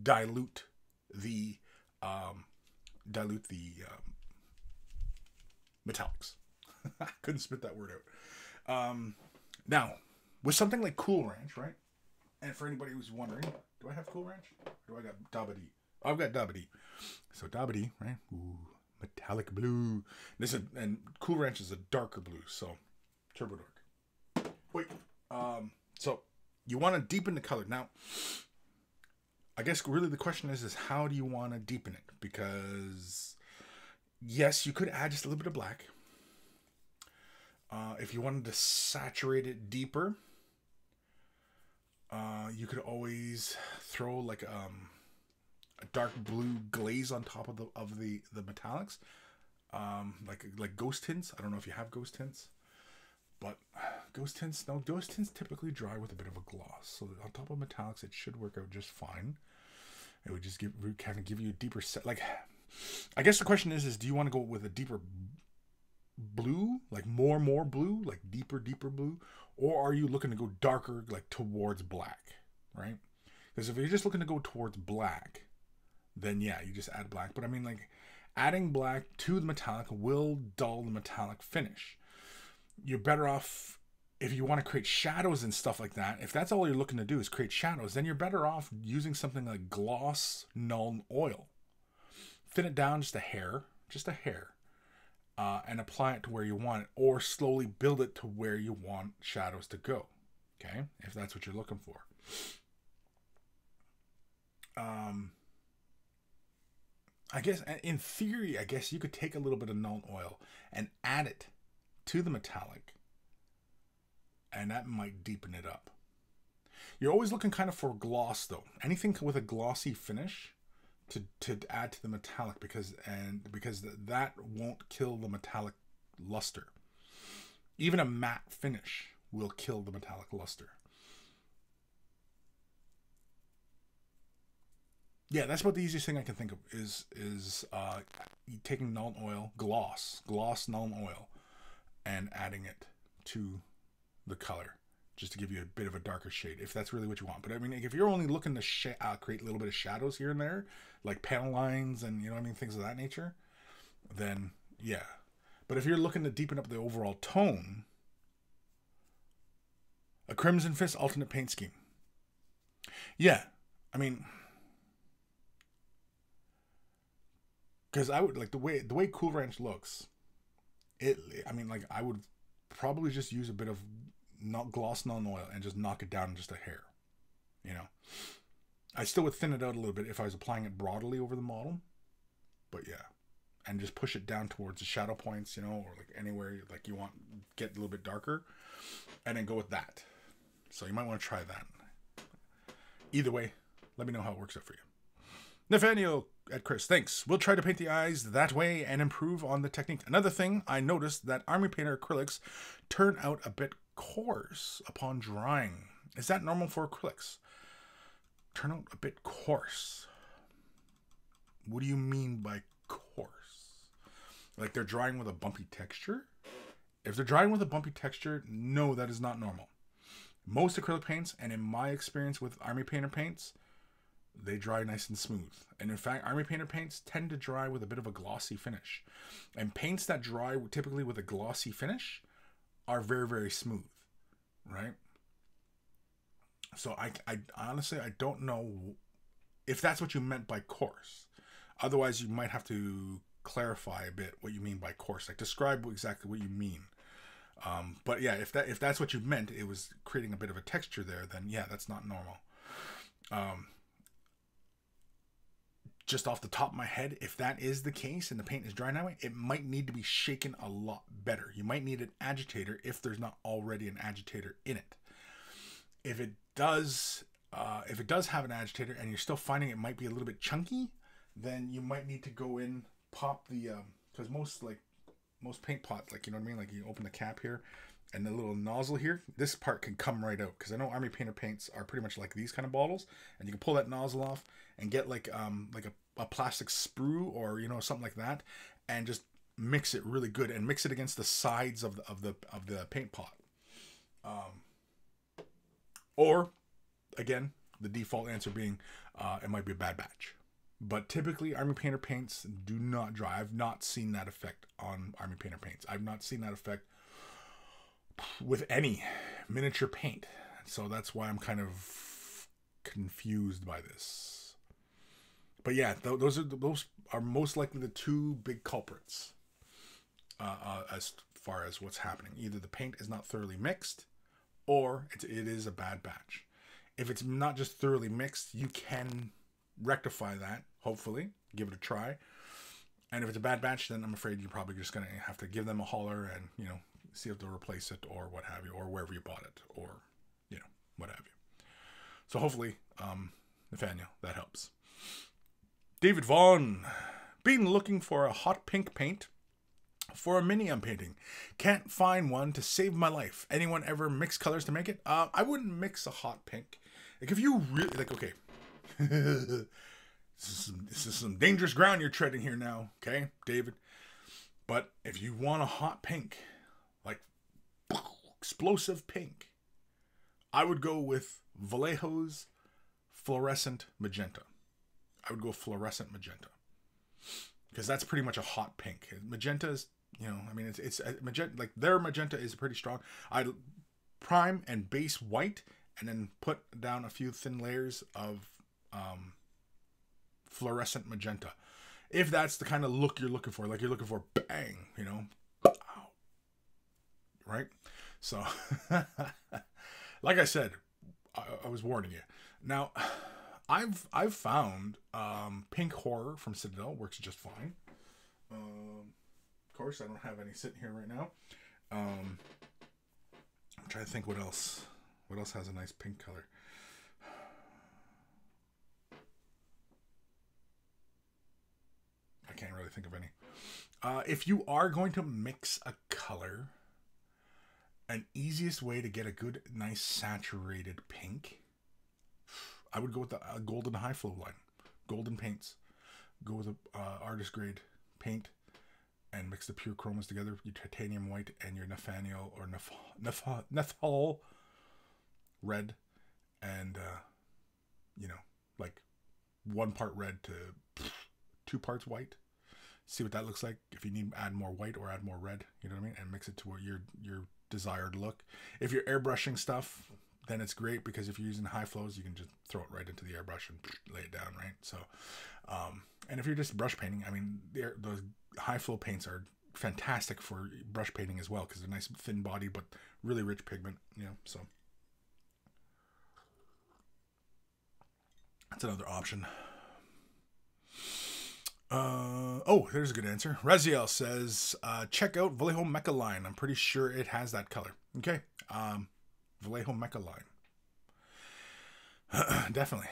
dilute the metallics. I couldn't spit that word out. Now, with something like Cool Ranch, right? And for anybody who's wondering, do I have Cool Ranch? Or do I got Dabadi? I've got Dabadi. So Dabadi, right? Ooh, metallic blue. And Cool Ranch is a darker blue, so Turbo Dark. Wait. So you want to deepen the color. Now, I guess really the question is how do you want to deepen it? Because yes, you could add just a little bit of black. If you wanted to saturate it deeper, you could always throw like a dark blue glaze on top of the metallics, like ghost tints. I don't know if you have ghost tints, but ghost tints typically dry with a bit of a gloss. So on top of metallics, it should work out just fine. It would just kind of give you a deeper set. Like, I guess the question is do you want to go with a deeper blue, like more blue, like deeper blue, or are you looking to go darker, like towards black, right? Because if you're just looking to go towards black, then yeah, you just add black. But I mean, like, adding black to the metallic will dull the metallic finish. You're better off if you want to create shadows and stuff like that. If that's all you're looking to do is create shadows, then you're better off using something like gloss null oil. Thin it down just a hair, and apply it to where you want it, or slowly build it to where you want shadows to go. Okay, if that's what you're looking for. I guess in theory, you could take a little bit of null oil and add it to the metallic, and that might deepen it up. You're always looking kind of for gloss though. Anything with a glossy finish to add to the metallic, because that won't kill the metallic luster. Even a matte finish will kill the metallic luster. Yeah, that's about the easiest thing I can think of is taking null oil, gloss null oil, and adding it to the color, just to give you a bit of a darker shade, if that's really what you want. But I mean, if you're only looking to create a little bit of shadows here and there, like panel lines and, you know what I mean, things of that nature, then yeah. But if you're looking to deepen up the overall tone, a Crimson Fist alternate paint scheme. Yeah, I mean, because I would like the way Cool Ranch looks. I would probably just use a bit of gloss null oil and just knock it down just a hair. You know, I still would thin it out a little bit if I was applying it broadly over the model, but yeah. and just push it down towards the shadow points, you know, or like anywhere like you want, get a little bit darker, and then go with that. So you might want to try that. Either way, let me know how it works out for you. Nathaniel at Kris, thanks. We'll try to paint the eyes that way and improve on the technique. Another thing, I noticed that Army Painter acrylics turn out a bit coarse upon drying. Is that normal for acrylics? Turn out a bit coarse. What do you mean by coarse? Like they're drying with a bumpy texture? If they're drying with a bumpy texture, no, that is not normal. Most acrylic paints, and in my experience with Army Painter paints, they dry nice and smooth. And in fact, Army Painter paints tend to dry with a bit of a glossy finish. And paints that dry typically with a glossy finish are very, very smooth, right? So I honestly, I don't know if that's what you meant by coarse. Otherwise, you might have to clarify a bit what you mean by coarse. Like describe exactly what you mean. But yeah, if that's what you meant, it was creating a bit of a texture there, then yeah, that's not normal. Just off the top of my head, if that is the case and the paint is drying that way, it might need to be shaken a lot better. You might need an agitator if there's not already an agitator in it. If it does have an agitator and you're still finding it might be a little bit chunky, then you might need to go in, pop the, because most paint pots, like, you know what I mean? Like you open the cap here and the little nozzle here, this part can come right out. Because I know Army Painter paints are pretty much like these kind of bottles, and you can pull that nozzle off and get like a plastic sprue or, you know, something like that, and just mix it really good and mix it against the sides of the paint pot. Or again, the default answer being it might be a bad batch. But typically, Army Painter paints do not dry. I've not seen that effect on Army Painter paints. I've not seen that effect with any miniature paint. So that's why I'm kind of confused by this. But yeah, those are most likely the two big culprits as far as what's happening. Either the paint is not thoroughly mixed, or it is a bad batch. If it's not just thoroughly mixed, you can rectify that, hopefully, give it a try. And if it's a bad batch, then I'm afraid you're probably just going to have to give them a holler and, you know, see if they'll replace it or what have you, or wherever you bought it, or, you know, what have you. So hopefully, Nathaniel, that helps. David Vaughn, been looking for a hot pink paint for a mini I'm painting. Can't find one to save my life. Anyone ever mix colors to make it? I wouldn't mix a hot pink. Like if you really, like, okay. This is some dangerous ground you're treading here now, okay, David? But if you want a hot pink, like explosive pink, I would go with Vallejo's fluorescent magenta. I would go fluorescent magenta because that's pretty much a hot pink. Magenta is, you know, I mean, it's magenta, like their magenta is pretty strong. I'd prime and base white and then put down a few thin layers of fluorescent magenta, if that's the kind of look you're looking for. Like you're looking for bang, you know, ow. Right? So like I said, I was warning you. Now I've found pink horror from Citadel works just fine. Of course I don't have any sitting here right now. I'm trying to think what else has a nice pink color. I can't really think of any. If you are going to mix a color, an easiest way to get a good, nice saturated pink, I would go with the golden high flow line. Golden paints. Go with a artist grade paint and mix the pure chromas together. Your titanium white and your Nathaniel or Nephal red, and you know, like 1 part red to 2 parts white. See what that looks like. If you need to add more white or add more red, you know what I mean, and mix it to your desired look. If you're airbrushing stuff, then it's great, because if you're using high flows, you can just throw it right into the airbrush and lay it down, right? So, and if you're just brush painting, I mean, those high flow paints are fantastic for brush painting as well, because they're nice thin body but really rich pigment, you know. So that's another option. Oh, there's a good answer. Raziel says, check out Vallejo Mecha line. I'm pretty sure it has that color. Okay. Vallejo Mecha line. Definitely.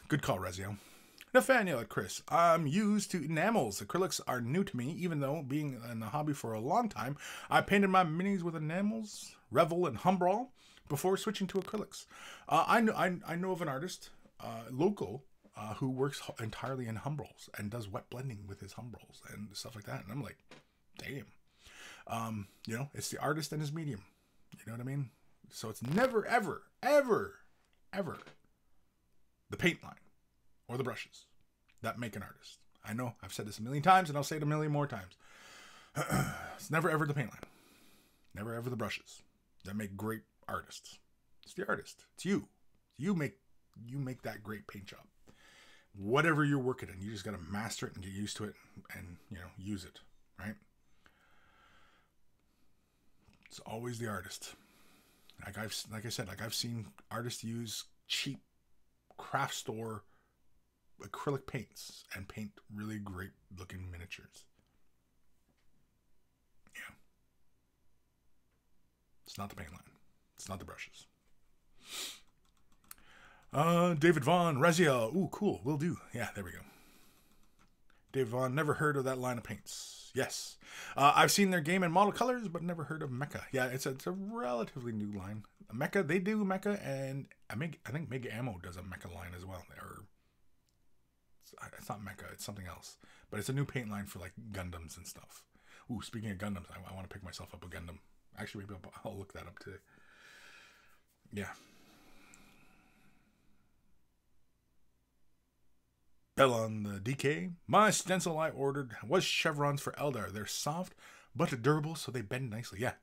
Good call, Raziel. Nathaniel at Kris. I'm used to enamels. Acrylics are new to me, even though being in the hobby for a long time, I painted my minis with enamels, Revel, and Humbrol before switching to acrylics. I know of an artist, local, who works entirely in Humbrolls and does wet blending with his Humbrolls and stuff like that. And I'm like, damn. You know, it's the artist and his medium. You know what I mean? So it's never, ever, ever, ever the paint line or the brushes that make an artist. I know I've said this a million times and I'll say it a million more times. It's never ever the paint line. Never ever the brushes that make great artists. It's the artist. It's you. You make that great paint job. Whatever you're working in, you just got to master it and get used to it and, you know, use it, right? It's always the artist. Like I said, I've seen artists use cheap craft store acrylic paints and paint really great looking miniatures. Yeah. It's not the paint line. It's not the brushes. David Vaughn, Raziel. Ooh, cool. Will do. Yeah, there we go. David Vaughn, never heard of that line of paints. Yes. I've seen their game in model colors, but never heard of Mecha. Yeah, it's a relatively new line. Mecha, they do Mecha, and I think Mega Ammo does a Mecha line as well. Or it's not Mecha, it's something else. But it's a new paint line for like Gundams and stuff. Ooh, speaking of Gundams, I want to pick myself up a Gundam. Actually, maybe I'll look that up today. Yeah. Bell on the DK. My stencil I ordered was chevrons for Eldar. They're soft but durable, so they bend nicely. Yeah,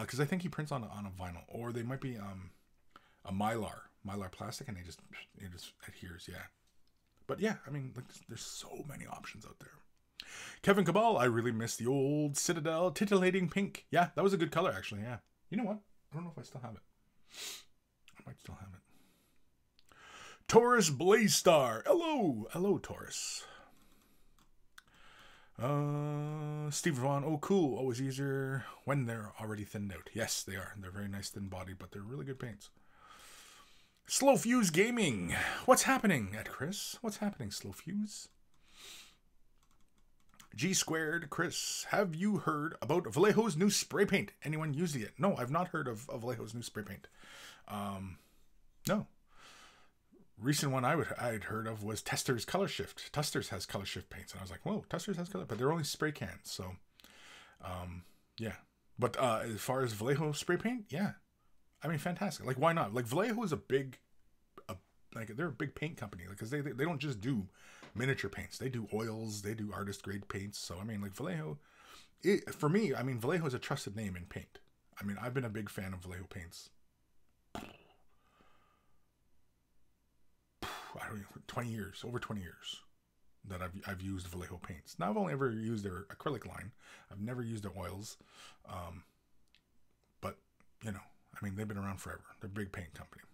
because I think he prints on a vinyl, or they might be a mylar plastic, and it just adheres. Yeah, but yeah, I mean, like, there's so many options out there. Kevin Cabal, I really miss the old Citadel titillating pink. Yeah, that was a good color actually. Yeah, you know what? I don't know if I still have it. I might still have it. Taurus Blaze Star. Hello, Taurus. Steve Vaughn. Oh, cool. Always easier when they're already thinned out. Yes, they are. They're very nice thin body, but they're really good paints. Slow Fuse Gaming. What's happening at Kris? What's happening, Slow Fuse? G Squared, Kris. Have you heard about Vallejo's new spray paint? Anyone used it yet? No, I've not heard of Vallejo's new spray paint. No. Recent one I'd heard of was Tester's Color Shift. Tester's has Color Shift paints, and I was like, whoa, Tester's has color, but they're only spray cans, so yeah. But as far as Vallejo spray paint, yeah, I mean, fantastic. Like, why not? Like, Vallejo is they're a big paint company, because they don't just do miniature paints. They do oils, they do artist grade paints. So I mean, like, Vallejo, for me, I mean, Vallejo is a trusted name in paint. I mean, I've been a big fan of Vallejo paints. I don't know, 20 years, over 20 years that I've used Vallejo paints. Now, I've only ever used their acrylic line. I've never used their oils. But, you know, I mean, they've been around forever. They're a big paint company.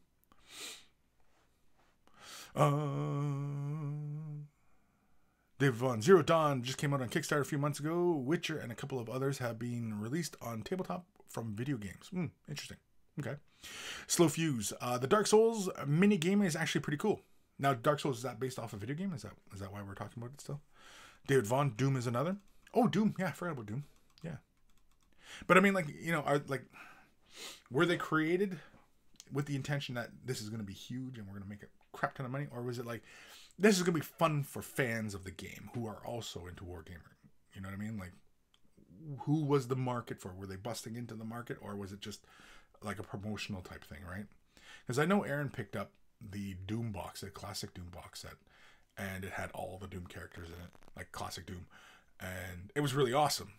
Dave Vaughn, Zero Dawn just came out on Kickstarter a few months ago. Witcher and a couple of others have been released on tabletop from video games. Interesting. Okay. Slow Fuse. The Dark Souls mini game is actually pretty cool. Now, Dark Souls, is that based off a video game? Is that why we're talking about it still? David Vaughn, Doom is another. Oh, Doom. Yeah, I forgot about Doom. Yeah. But I mean, like, you know, were they created with the intention that this is going to be huge and we're going to make a crap ton of money? Or was it like, this is going to be fun for fans of the game who are also into wargaming? You know what I mean? Like, who was the market for? Were they busting into the market, or was it just like a promotional type thing, right? Because I know Aaron picked up the Doom box, the classic Doom box set, and it had all the Doom characters in it, like classic Doom, and it was really awesome.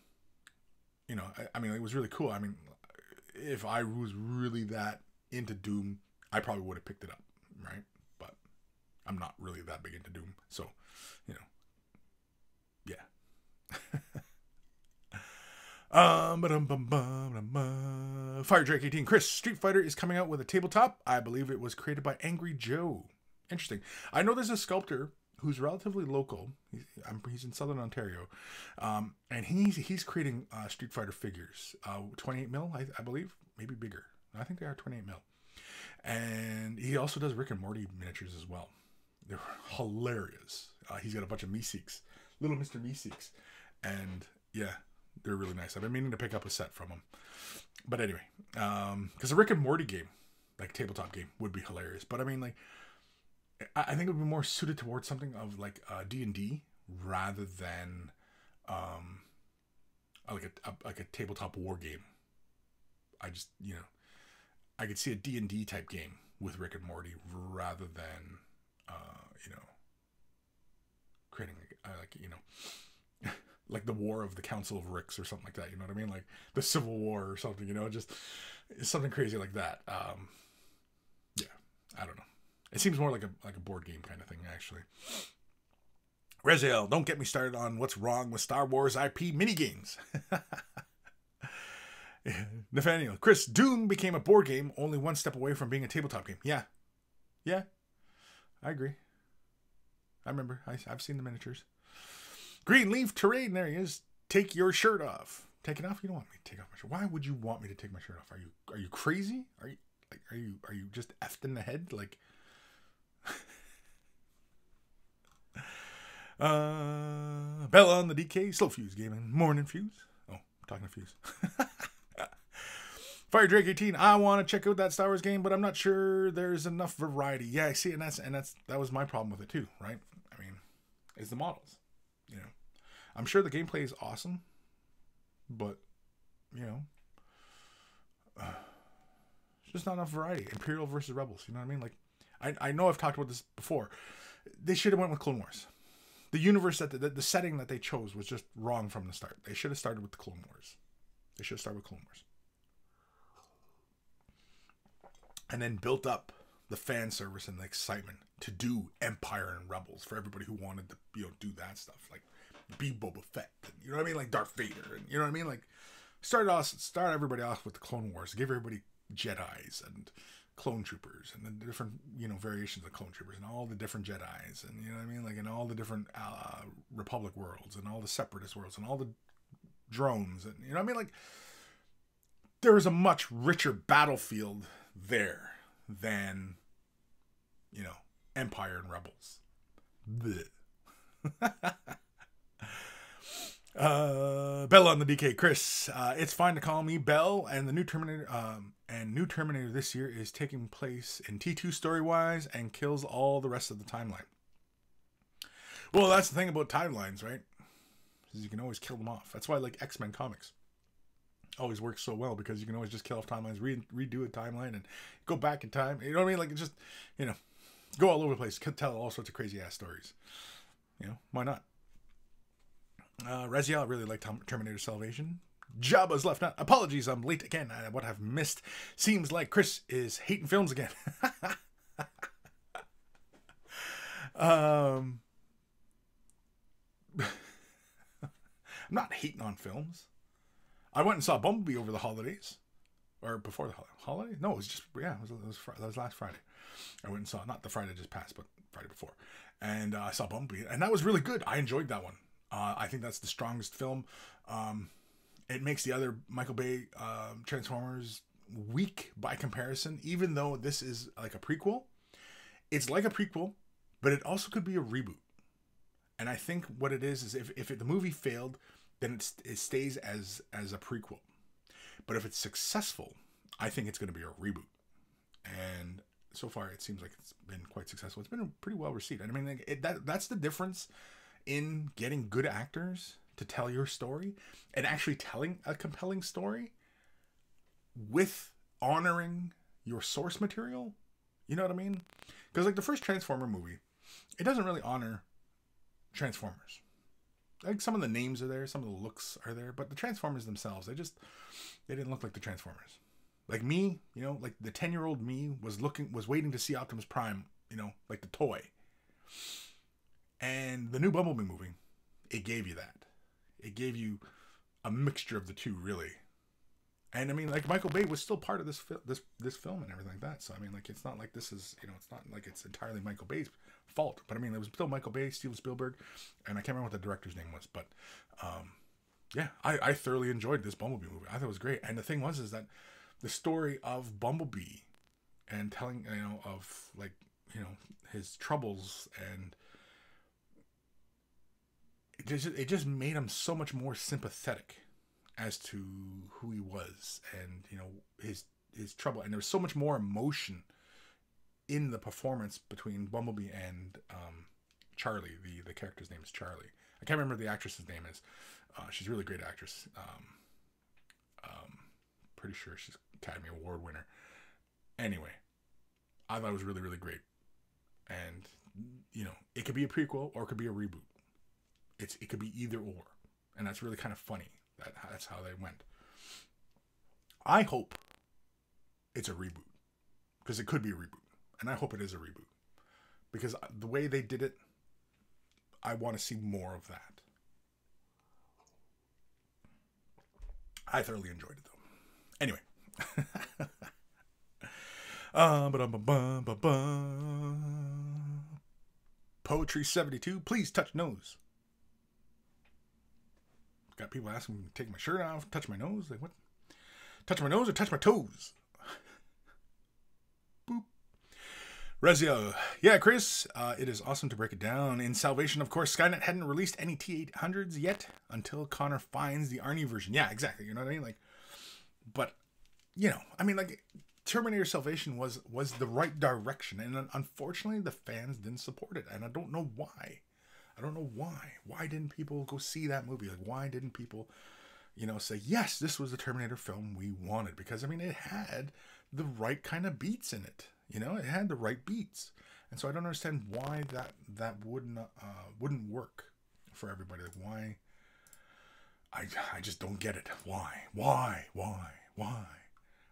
You know, I mean, it was really cool. I mean, if I was really that into Doom, I probably would have picked it up, right? But I'm not really that big into Doom, so, you know, yeah. Fire Drake 18. Kris, Street Fighter is coming out with a tabletop. I believe it was created by Angry Joe. Interesting. I know there's a sculptor who's relatively local. He's in Southern Ontario, and he's creating Street Fighter figures, 28 mil, I believe, maybe bigger. I think they are 28 mil, and he also does Rick and Morty miniatures as well. They're hilarious. He's got a bunch of Meeseeks, little Mr. Meeseeks, and yeah, they're really nice. I've been meaning to pick up a set from him, but anyway, because the Rick and Morty game, like tabletop game, would be hilarious. But I mean, like, I think it would be more suited towards something of like D&D rather than like a tabletop war game. I just, you know, I could see a D&D type game with Rick and Morty rather than you know, creating like, you know, like the War of the Council of Ricks or something like that. You know what I mean? Like the Civil War or something. You know, just something crazy like that. Yeah, I don't know. It seems more like a board game kind of thing, actually. Reziel, don't get me started on what's wrong with Star Wars IP minigames. Nathaniel, Kris, Doom became a board game only one step away from being a tabletop game. Yeah. Yeah. I agree. I remember. I've seen the miniatures. Greenleaf Terrain, there he is. Take your shirt off. Take it off? You don't want me to take off my shirt. Why would you want me to take my shirt off? Are you crazy? Are you just effed in the head? Like, Bella on the DK, Slow Fuse Gaming, Morning Fuse. Oh, I'm talking to Fuse. Fire Drake 18, I want to check out that Star Wars game, but I'm not sure there's enough variety. Yeah, I see, and that was my problem with it too, right? I mean, it's the models. You know, I'm sure the gameplay is awesome, but you know, it's just not enough variety. Imperial versus Rebels, you know what I mean? Like, I know I've talked about this before. They should have went with Clone Wars. The universe that the setting that they chose was just wrong from the start. They should have started with the Clone Wars. They should have started with Clone Wars. And then built up the fan service and the excitement to do Empire and Rebels for everybody who wanted to, you know, do that stuff. Like, be Boba Fett. And, you know what I mean? Like Darth Vader. And, you know what I mean? Like, start everybody off with the Clone Wars. Give everybody Jedis and clone troopers and the different, you know, variations of clone troopers and all the different Jedis and, you know what I mean, like, in all the different Republic worlds and all the Separatist worlds and all the drones and, you know what I mean, like, there is a much richer battlefield there than, you know, Empire and Rebels. Bella on the DK, Kris, it's fine to call me Bell, and the new Terminator this year is taking place in T2 story-wise and kills all the rest of the timeline. Well, that's the thing about timelines, right? Is you can always kill them off. That's why, like, X-Men comics always works so well, because you can always just kill off timelines, redo a timeline, and go back in time. You know what I mean? Like, it's just, you know, go all over the place, could tell all sorts of crazy-ass stories. You know, why not? Reziel, I really like Terminator Salvation. Jabba's left out. Apologies, I'm late again. What I've missed seems like Kris is hating films again. I'm not hating on films. I went and saw Bumblebee over the holidays, or before the holiday. No, it was just, yeah, that was last Friday. I went and saw, not the Friday just passed, but Friday before, and I saw Bumblebee, and that was really good. I enjoyed that one. I think that's the strongest film. It makes the other Michael Bay Transformers weak by comparison, even though this is like a prequel. It's like a prequel, but it also could be a reboot. And I think what it is if the movie failed, then it stays as a prequel. But if it's successful, I think it's going to be a reboot. And so far, it seems like it's been quite successful. It's been pretty well received. And I mean, that's the difference in getting good actors to tell your story and actually telling a compelling story with honoring your source material. You know what I mean? Because, like, the first Transformer movie, it doesn't really honor Transformers. Like, some of the names are there, some of the looks are there, but the Transformers themselves, they didn't look like the Transformers. Like me, you know, like the 10-year-old me was waiting to see Optimus Prime, you know, like the toy. And the new Bumblebee movie, it gave you that. It gave you a mixture of the two, really. And I mean, like, Michael Bay was still part of this film and everything like that. So I mean, like, it's not like this is, you know, it's not like it's entirely Michael Bay's fault. But I mean, it was still Michael Bay, Steven Spielberg, and I can't remember what the director's name was. But yeah, I thoroughly enjoyed this Bumblebee movie. I thought it was great. And the thing was, is that the story of Bumblebee and telling, of like, his troubles, and it just made him so much more sympathetic as to who he was, and his trouble, and there was so much more emotion in the performance between Bumblebee and Charlie. The character's name is Charlie. I can't remember the actress's name is. She's a really great actress. Pretty sure she's Academy Award winner. Anyway, I thought it was really, really great. And, it could be a prequel or it could be a reboot. It could be either or. And that's really kind of funny. That's how they went. I hope it's a reboot. Because it could be a reboot. And I hope it is a reboot. Because the way they did it, I want to see more of that. I thoroughly enjoyed it, though. Anyway. Poetry 72, please touch nose. Got people asking me to take my shirt off, touch my nose. Like, what? Touch my nose or touch my toes? Boop. Rezio. Yeah, Kris, it is awesome to break it down. In Salvation, of course, Skynet hadn't released any T-800s yet until Connor finds the Arnie version. Yeah, exactly. You know what I mean? Like, but, like, Terminator Salvation was the right direction. And unfortunately, the fans didn't support it. And I don't know why. Why didn't people go see that movie? Like, why didn't people, say, yes, this was the Terminator film we wanted? Because, it had the right kind of beats in it. It had the right beats. And so I don't understand why that wouldn't work for everybody. Like, why? I just don't get it. Why?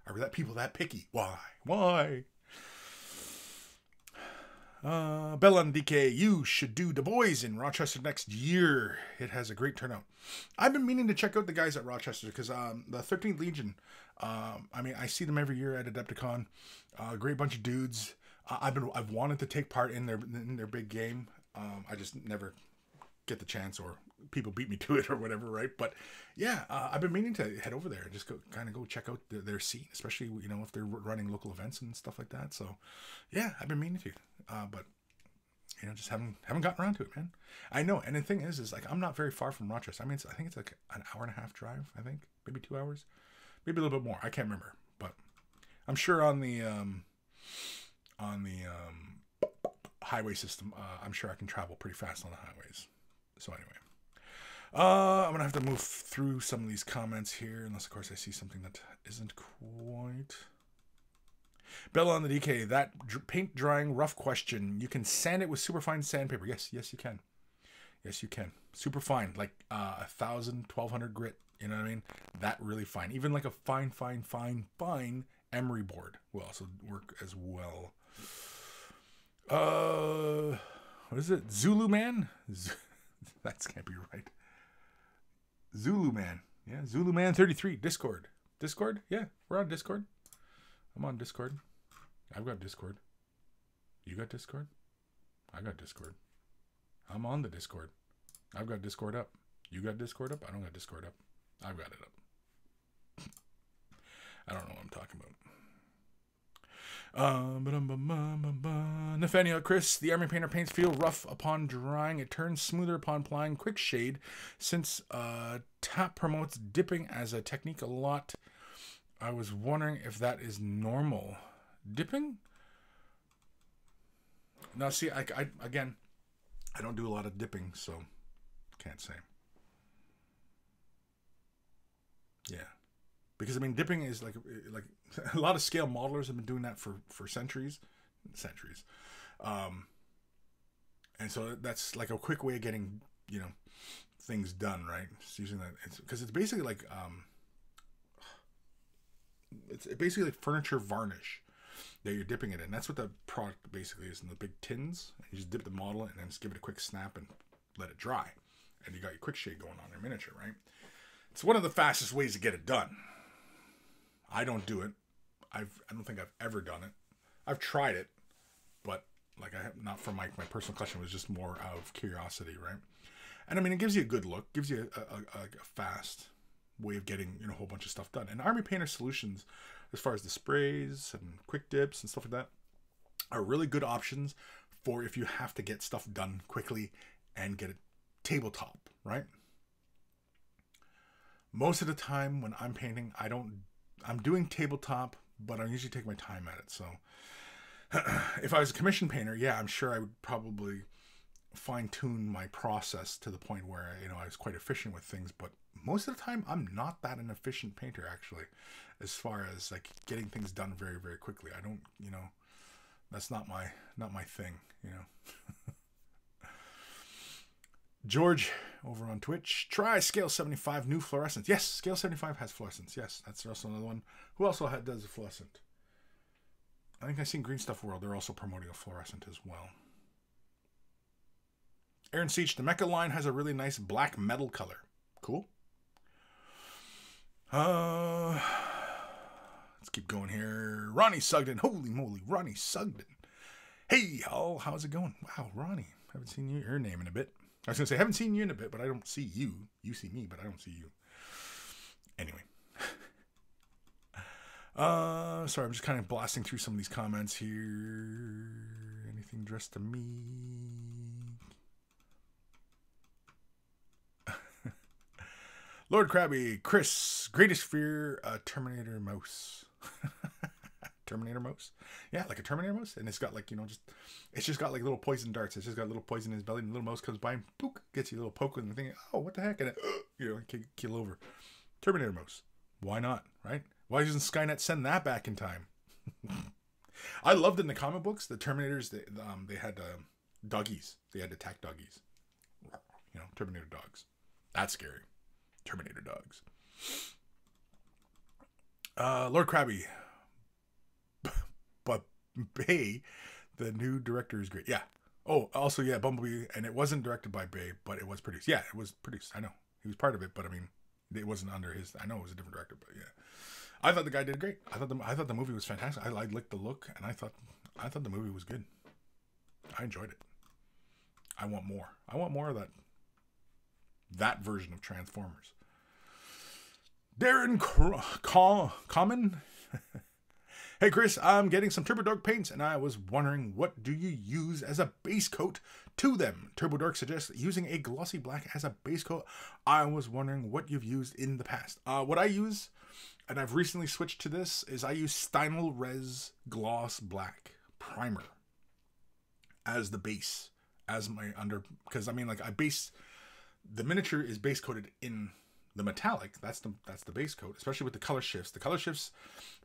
Are that people that picky? Why? Bella and DK, you should do Du Bois in Rochester next year. It has a great turnout. I've been meaning to check out the guys at Rochester because the 13th Legion, I see them every year at Adepticon. Great bunch of dudes. I've wanted to take part in their big game. I just never get the chance, or people beat me to it or whatever, right? But yeah, I've been meaning to head over there and just go check out their scene, especially if they're running local events and stuff like that. So yeah, I've been meaning to, but just haven't gotten around to it, man. I know, and the thing is like I'm not very far from Rochester. I think it's like an hour and a half drive. I think maybe 2 hours, maybe a little bit more. I can't remember, but I'm sure on the highway system, I'm sure I can travel pretty fast on the highways. So anyway, I'm gonna have to move through some of these comments here, unless of course I see something that isn't quite. Bella on the DK, that paint drying rough question. You can sand it with superfine sandpaper. Yes, you can. Yes, you can. Superfine, like 1,000, 1,200 grit. You know what I mean? That really fine. Even like a fine emery board will also work as well. What is it? Zulu Man? That can't be right. Zulu Man. Yeah, Zulu Man 33. Discord. Yeah, we're on Discord. I'm on Discord. I've got Discord. You got Discord? I got Discord. I'm on the Discord. I've got Discord up. You got Discord up? I don't got Discord up. I've got it up. I don't know what I'm talking about. Nathaniel, Kris, the Army Painter paints feel rough upon drying. It turns smoother upon applying quick shade. Since tap promotes dipping as a technique a lot, I was wondering if that is normal. Dipping? Now, see, I don't do a lot of dipping, so can't say. Yeah. Because, dipping is like a lot of scale modelers have been doing that for centuries. And so that's like a quick way of getting, things done, right? It's using that. Because it's basically like, it's basically like furniture varnish that you're dipping it in. That's what the product basically is in the big tins. You just dip the model and then just give it a quick snap and let it dry. And you got your quick shade going on in miniature, right? It's one of the fastest ways to get it done. I don't do it. I don't think I've ever done it. I've tried it, but Like I have not for my personal collection. It was just more out of curiosity, right? And I mean, it gives you a good look, gives you a fast way of getting, you know, a whole bunch of stuff done. And Army Painter Solutions, as far as the sprays and quick dips and stuff like that, are really good options for if you have to get stuff done quickly and get it tabletop, right? Most of the time when I'm painting, I'm doing tabletop, but I usually take my time at it. So if I was a commission painter, yeah, I'm sure I would probably fine-tune my process to the point where, you know, I was quite efficient with things. But most of the time, I'm not that an efficient painter, actually, as far as like getting things done very, very quickly. I don't, you know, that's not my thing, you know. George over on Twitch, try Scale 75 new fluorescence. Yes, Scale 75 has fluorescence. Yes, that's also another one. Who also does a fluorescent? I think I've seen Green Stuff World. They're also promoting a fluorescent as well. Aaron Seach, the Mecha line has a really nice black metal color. Cool. Let's keep going here. Ronnie Sugden. Holy moly, Ronnie Sugden. Hey, y'all. How's it going? Wow, Ronnie. Haven't seen your name in a bit. I was going to say, haven't seen you in a bit, but I don't see you. You see me, but I don't see you. Anyway. Sorry, I'm just kind of blasting through some of these comments here. Anything addressed to me? Lord Krabby, Kris, greatest fear, Terminator mouse. Terminator mouse? Yeah, like a Terminator mouse. And it's got like, you know, it's just got like little poison darts. It's just got a little poison in his belly, and the little mouse comes by and pook, gets you a little poke in the thing. Oh, what the heck? And it, you know, kill over. Terminator mouse. Why not, right? Why doesn't Skynet send that back in time? I loved in the comic books, the Terminators, they had doggies. They had attack doggies. You know, Terminator dogs. That's scary. Terminator dogs. Lord Krabby. But Bay, the new director, is great. Yeah. Oh, also, yeah, Bumblebee. And it wasn't directed by Bay, but it was produced. Yeah, it was produced. I know. He was part of it, but I mean, it wasn't under his. I know it was a different director, but yeah. I thought the guy did great. I thought the movie was fantastic. I liked the look, and I thought the movie was good. I enjoyed it. I want more. I want more of that version of Transformers. Darren Common. Hey Kris, I'm getting some Turbo Dark paints, and I was wondering, what do you use as a base coat to them? Turbo Dark suggests using a glossy black as a base coat. I was wondering what you've used in the past. What I use, and I've recently switched to this, is I use Stynel Res Gloss Black Primer as the base, as my because I mean, like, the miniature is base coated in the metallic. That's the base coat, especially with the color shifts. The color shifts,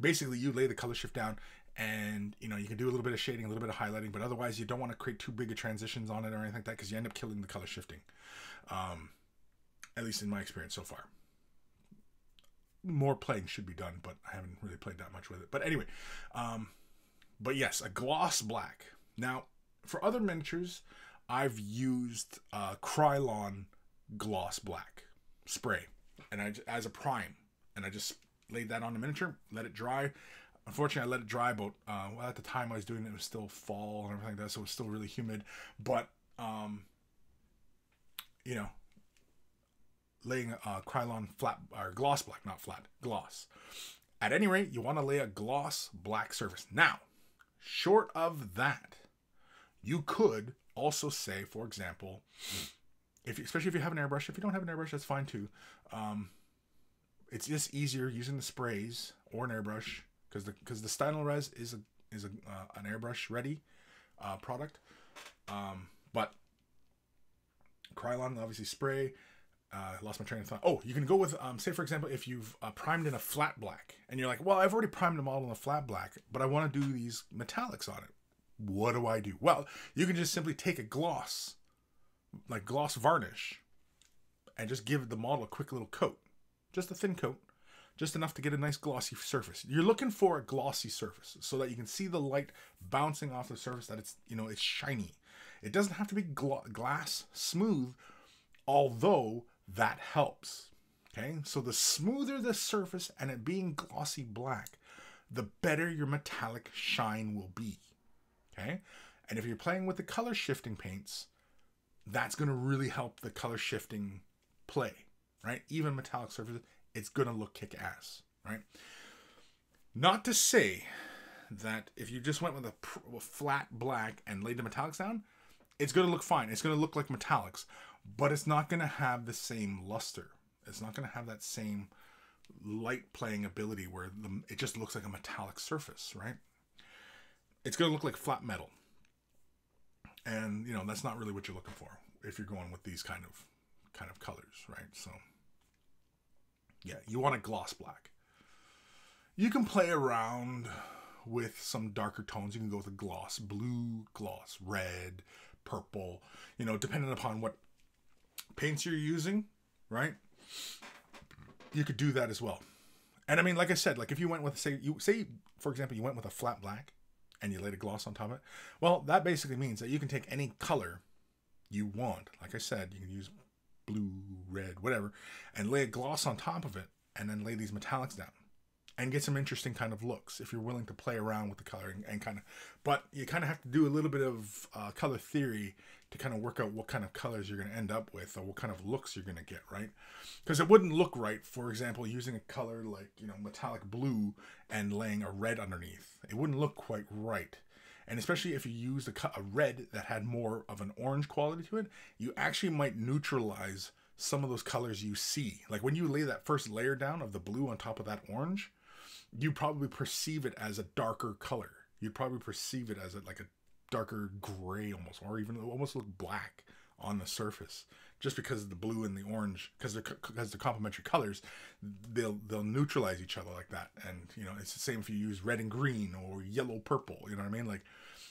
basically you lay the color shift down, and you know, you can do a little bit of shading, a little bit of highlighting, but otherwise you don't want to create too big of transitions on it or anything like that, because you end up killing the color shifting. At least in my experience so far. More playing should be done, but I haven't really played that much with it. But anyway, but yes, a gloss black. Now, for other miniatures, I've used Krylon gloss black spray, and as a prime, and I just laid that on the miniature, let it dry. Unfortunately, I let it dry about well, at the time I was doing it, it was still fall and everything like that, so it was still really humid. But you know, laying a Krylon flat or gloss black, not flat, gloss. At any rate, you want to lay a gloss black surface. Now, short of that, you could also say, for example, especially if you have an airbrush. If you don't have an airbrush, that's fine too. It's just easier using the sprays or an airbrush, because the Stynel Res is an airbrush ready product. But Krylon, obviously spray. Lost my train of thought. Oh, you can go with, say for example, if you've primed in a flat black, and you're like, well, I've already primed the model in a flat black, but I want to do these metallics on it. What do I do? Well, you can just simply take a gloss, like gloss varnish, and just give the model a quick little coat. Just a thin coat. Just enough to get a nice glossy surface. You're looking for a glossy surface so that you can see the light bouncing off the surface, that it's, you know, it's shiny. It doesn't have to be glass smooth, although that helps. Okay, so the smoother the surface and it being glossy black, the better your metallic shine will be. Okay, And if you're playing with the color shifting paints, that's going to really help the color shifting play, right? Even metallic surfaces, it's going to look kick-ass, right? Not to say that if you just went with a flat black and laid the metallics down, it's going to look fine. It's going to look like metallics, but it's not going to have the same luster. It's not going to have that same light playing ability where it just looks like a metallic surface, right? It's going to look like flat metal. And, you know, that's not really what you're looking for if you're going with these kind of colors, right? So, yeah, you want a gloss black. You can play around with some darker tones. You can go with a gloss blue, gloss red, purple, you know, depending upon what paints you're using, right? You could do that as well. And I mean, like I said, like if you went with, say for example, you went with a flat black and you laid a gloss on top of it. Well, that basically means that you can take any color you want. Like I said, you can use blue, red, whatever, and lay a gloss on top of it and then lay these metallics down and get some interesting kind of looks if you're willing to play around with the coloring and kind of, but you kind of have to do a little bit of color theory to kind of work out what kind of colors you're going to end up with or what kind of looks you're going to get, right? Because it wouldn't look right, for example, using a color like, you know, metallic blue and laying a red underneath. It wouldn't look quite right. And especially if you used a red that had more of an orange quality to it, you actually might neutralize some of those colors you see. Like when you lay that first layer down of the blue on top of that orange, you probably perceive it as a darker color. You'd probably perceive it as like a darker gray almost, or even almost look black on the surface, just because of the blue and the orange, because they're complementary colors, they'll neutralize each other like that. And you know, it's the same if you use red and green or yellow purple. You know what I mean? Like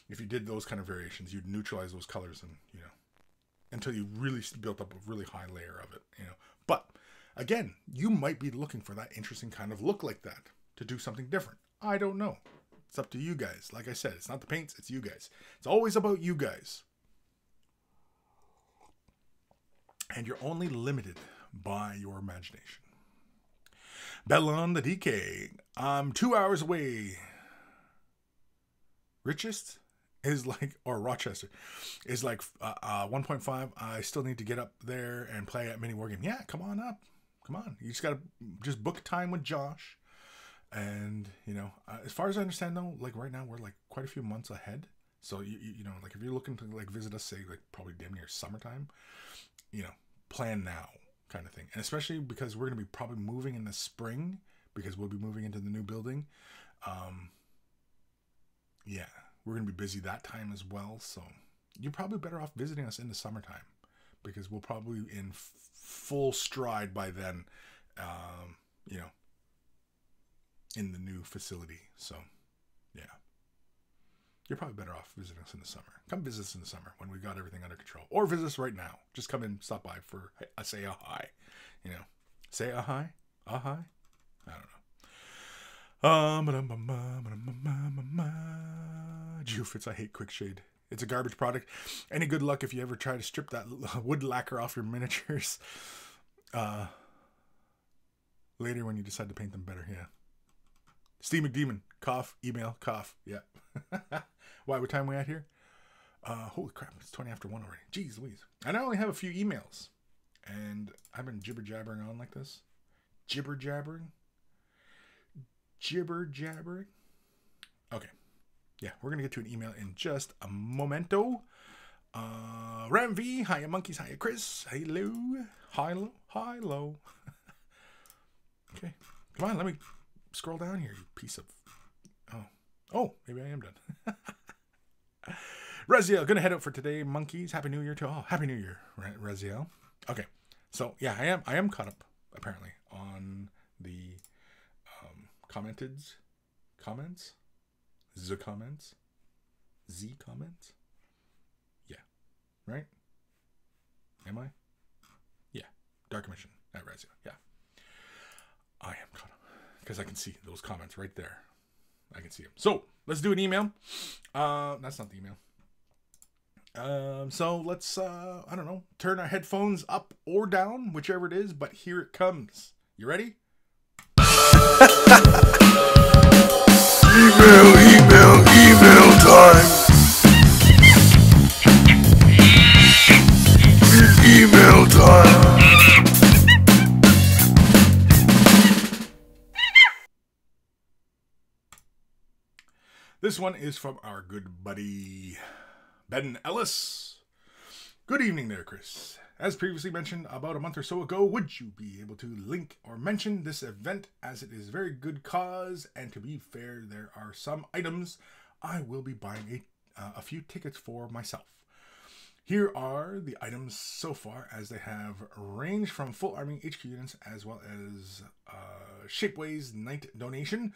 if you did those kind of variations, you'd neutralize those colors, and you know, until you really built up a really high layer of it. You know, but again, you might be looking for that interesting kind of look like that to do something different. I don't know. It's up to you guys. Like I said, it's not the paints, it's you guys. It's always about you guys. And you're only limited by your imagination. Bellon the DK. I'm 2 hours away. Richest is like, or Rochester is like 1.5. I still need to get up there and play at Mini Wargame. Yeah, come on up. Come on. You just got to book time with Josh. And, you know, as far as I understand, though, like right now, we're like quite a few months ahead. So, you know, like if you're looking to like visit us, say like probably damn near summertime, you know, plan now kind of thing. And especially because we're going to be probably moving in the spring, because we'll be moving into the new building. Yeah, we're going to be busy that time as well. So you're probably better off visiting us in the summertime, because we'll probably in full stride by then, you know, in the new facility. So yeah, you're probably better off visiting us in the summer. Come visit us in the summer when we got everything under control, or visit us right now. Just come in, stop by for say a hi, you know, say a hi, a hi. I don't know. Geofits, I hate quick shade. It's a garbage product. Any good luck if you ever try to strip that wood lacquer off your miniatures later when you decide to paint them better. Yeah. Steve McDemon, cough, email, cough. Yeah. Why, what time are we at here? Holy crap, it's 20 after 1 already. Jeez Louise. And I only have a few emails. And I've been jibber-jabbering on like this. Jibber-jabbering. Jibber-jabbering. Okay. Yeah, we're going to get to an email in just a momento. Ram V, hiya monkeys, hiya Kris. Hello. Hi-lo. Hi-lo. Okay. Come on, let me scroll down here, you piece of... Oh, maybe I am done. Raziel, gonna head out for today, monkeys. Happy New Year to all. Happy New Year, right, Raziel? Okay, so yeah, I am caught up apparently on the comments, the comments, yeah, right? Am I? Yeah, Dark Mission at Raziel. Yeah, I am caught up because I can see those comments right there. I can see them. So let's do an email. That's not the email. So let's, I don't know, turn our headphones up or down, whichever it is, but here it comes. You ready? email time. This one is from our good buddy Ben Ellis. Good evening there, Kris. As previously mentioned about a month or so ago, would you be able to link or mention this event, as it is a very good cause, and to be fair, there are some items I will be buying a few tickets for myself. Here are the items so far, as they have ranged from full army HQ units as well as Shapeway's Night donation.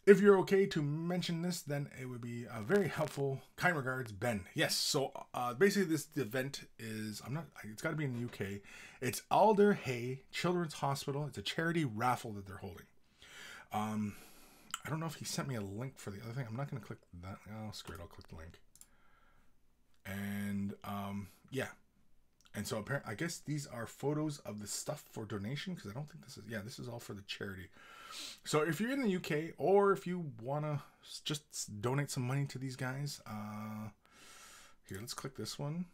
If you're okay to mention this, then it would be very helpful. Kind regards, Ben. Yes, so basically this event is, it's got to be in the UK. It's Alder Hey Children's Hospital. It's a charity raffle that they're holding. I don't know if he sent me a link for the other thing. I'm not going to click that. Oh, screw it. I'll click the link. And yeah. And so apparently, I guess these are photos of the stuff for donation, because I don't think this is, yeah, this is all for the charity. So if you're in the UK, or if you want to just donate some money to these guys, here, let's click this one.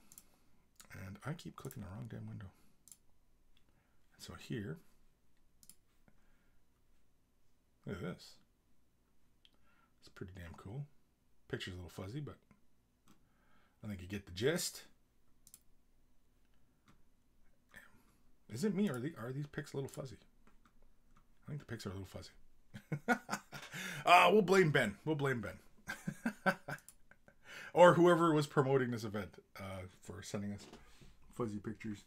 And I keep clicking the wrong damn window. So here, look at this. It's pretty damn cool. Picture's a little fuzzy, but I think you get the gist. Is it me, or are these pics a little fuzzy? I think the pics are a little fuzzy. We'll blame Ben. We'll blame Ben. Or whoever was promoting this event for sending us fuzzy pictures.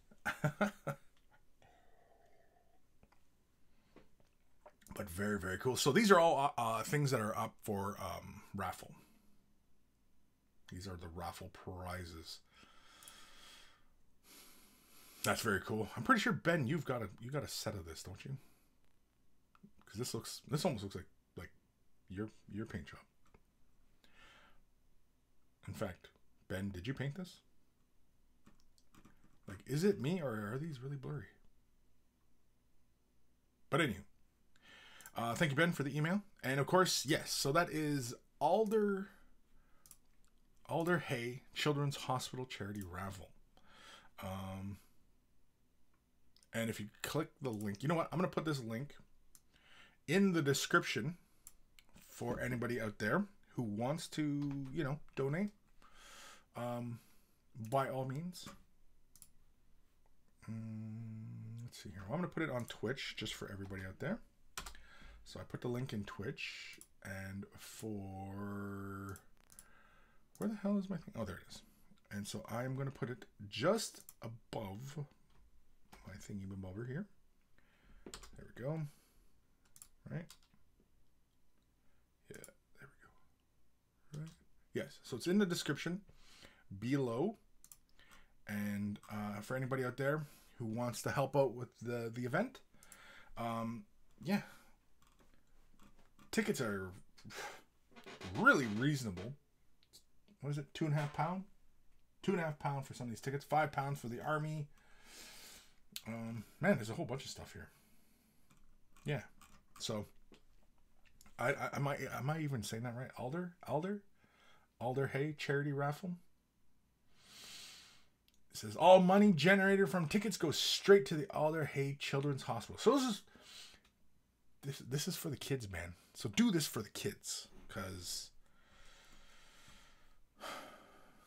But very, very cool. So these are all things that are up for raffle. These are the raffle prizes. That's very cool. I'm pretty sure, Ben, you got a set of this, don't you? Because this almost looks like your paint job. In fact, Ben, did you paint this? Like, is it me, or are these really blurry? But anyway, thank you, Ben, for the email. And of course, yes, so that is Alder Hey Children's Hospital Charity Raffle. And if you click the link, you know what? I'm going to put this link in the description for anybody out there who wants to, donate. By all means. Let's see here. Well, I'm going to put it on Twitch just for everybody out there. So I put the link in Twitch, and for, where the hell is my thing? Oh, there it is. And so I'm going to put it just above my thingy over here. There we go. Right? Yeah, there we go. Right? Yes, so it's in the description below. And for anybody out there who wants to help out with the event, yeah. Tickets are really reasonable. What is it? £2.5? £2.5 for some of these tickets. £5 for the army. Man, there's a whole bunch of stuff here. Yeah. So am I even saying that right? Alder Hey Charity Raffle. It says all money generated from tickets goes straight to the Alder Hey Children's Hospital. So this is for the kids, man. So do this for the kids, because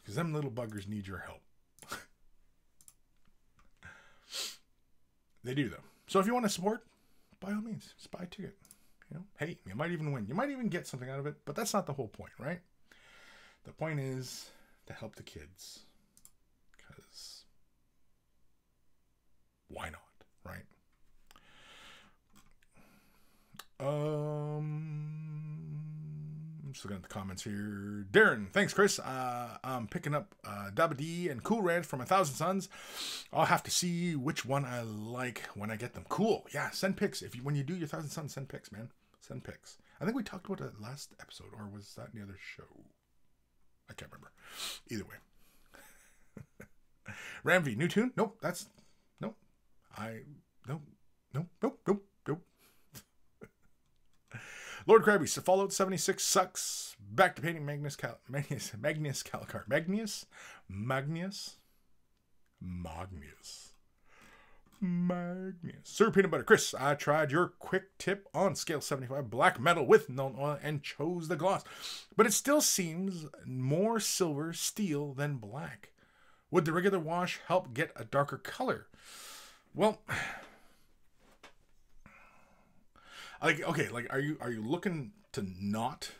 them little buggers need your help. They do, though. So if you want to support, by all means, just buy a ticket. Hey, you might even win. You might even get something out of it, but that's not the whole point, right? The point is to help the kids, because why not, right? I'm just looking at the comments here. Darren, thanks, Kris. I'm picking up Dabba D and Cool Ranch for my 1,000 Suns. I'll have to see which one I like when I get them. Cool. Yeah, send pics. When you do your 1,000 Suns, send pics, man. Send pics. I think we talked about it last episode, or was that in the other show? I can't remember. Either way. Ramvi, new tune? Nope. Nope. Nope. Lord Krabby, so Fallout 76 sucks. Back to painting Magnus Calicard. Magnus? Magnus. Sir Peanut Butter. Kris, I tried your quick tip on scale 75 black metal with Nuln Oil and chose the gloss, but it still seems more silver steel than black. Would the regular wash help get a darker color? Well, are you looking to not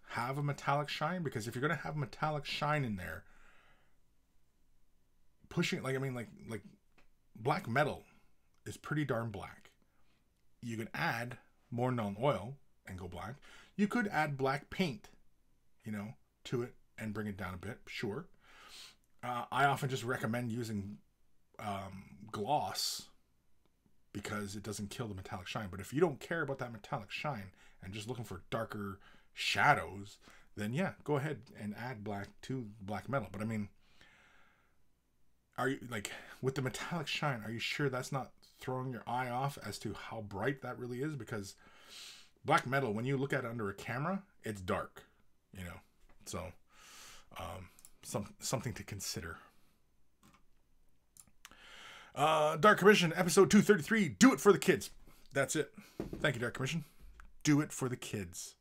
have a metallic shine? Because if you're gonna have metallic shine in there, pushing like black metal is pretty darn black. You could add more Nuln Oil and go black. You could add black paint, to it and bring it down a bit. Sure. I often just recommend using gloss because it doesn't kill the metallic shine. But if you don't care about that metallic shine and just looking for darker shadows, then yeah, go ahead and add black to black metal. But I mean, are you with the metallic shine, are you sure that's not throwing your eye off as to how bright that really is? Because black metal, when you look at it under a camera, it's dark, so something to consider. Dark Commission, episode 233, do it for the kids. That's it. Thank you, Dark Commission. Do it for the kids.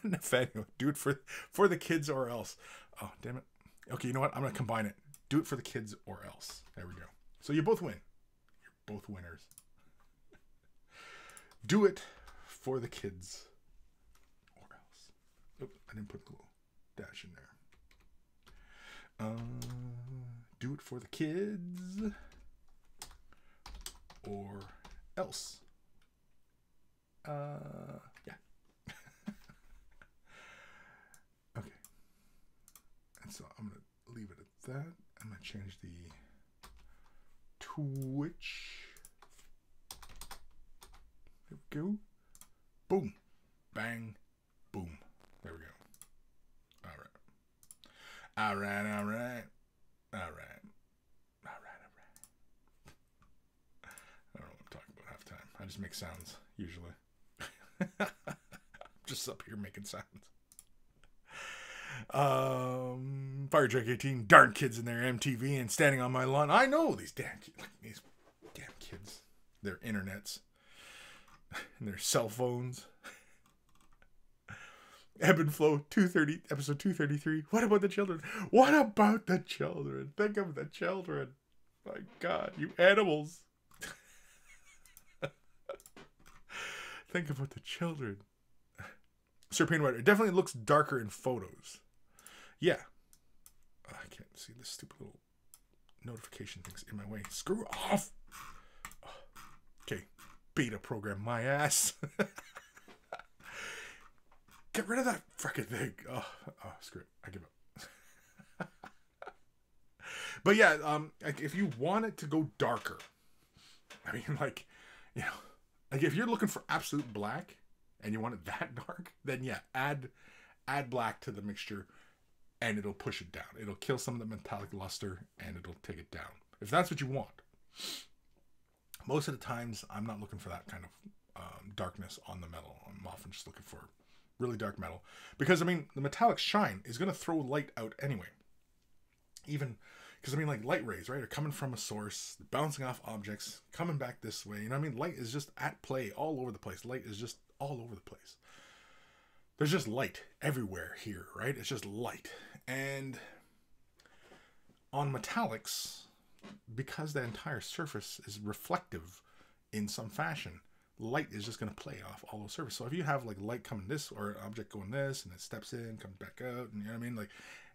Nathaniel, do it for the kids or else. Oh, damn it. Okay, you know what? I'm going to combine it. Do it for the kids or else. There we go. So you both win. You're both winners. Do it for the kids or else. Oh, I didn't put a little dash in there. Do it for the kids or else. Yeah. Okay. And so I'm going to leave it at that. I'm going to change the Twitch. There we go. Boom. Bang. Boom. There we go. All right. All right. All right. All right. All right. All right. I don't know what I'm talking about half the time. I just make sounds, usually. I'm just up here making sounds. Firejack 18, darn kids in their MTV and standing on my lawn. I know these damn kids. Their internets. And their cell phones. Ebb and Flow 230, episode 233. What about the children? What about the children? Think of the children. My God, you animals. Think about the children. Sir Peanut Butter, it definitely looks darker in photos. Yeah. Oh, I can't see this stupid little notification thing's in my way. Screw off. Okay. Beta program my ass. Get rid of that frickin' thing. Oh, screw it. I give up. But yeah, if you want it to go darker, I mean, if you're looking for absolute black and you want it that dark, then yeah, add black to the mixture and it'll push it down. It'll kill some of the metallic luster and it'll take it down. If that's what you want. Most of the times, I'm not looking for that kind of darkness on the metal. I'm often just looking for really dark metal. Because, I mean, the metallic shine is going to throw light out anyway. Even, because, I mean, light rays, right, are coming from a source, bouncing off objects, coming back this way. You know what I mean? Light is just at play all over the place. Light is just all over the place. There's just light everywhere here, right? It's just light. And on metallics, because the entire surface is reflective in some fashion, light is just going to play off all those surfaces. So if you have light coming this or an object going this and it steps in, comes back out, and you know what I mean,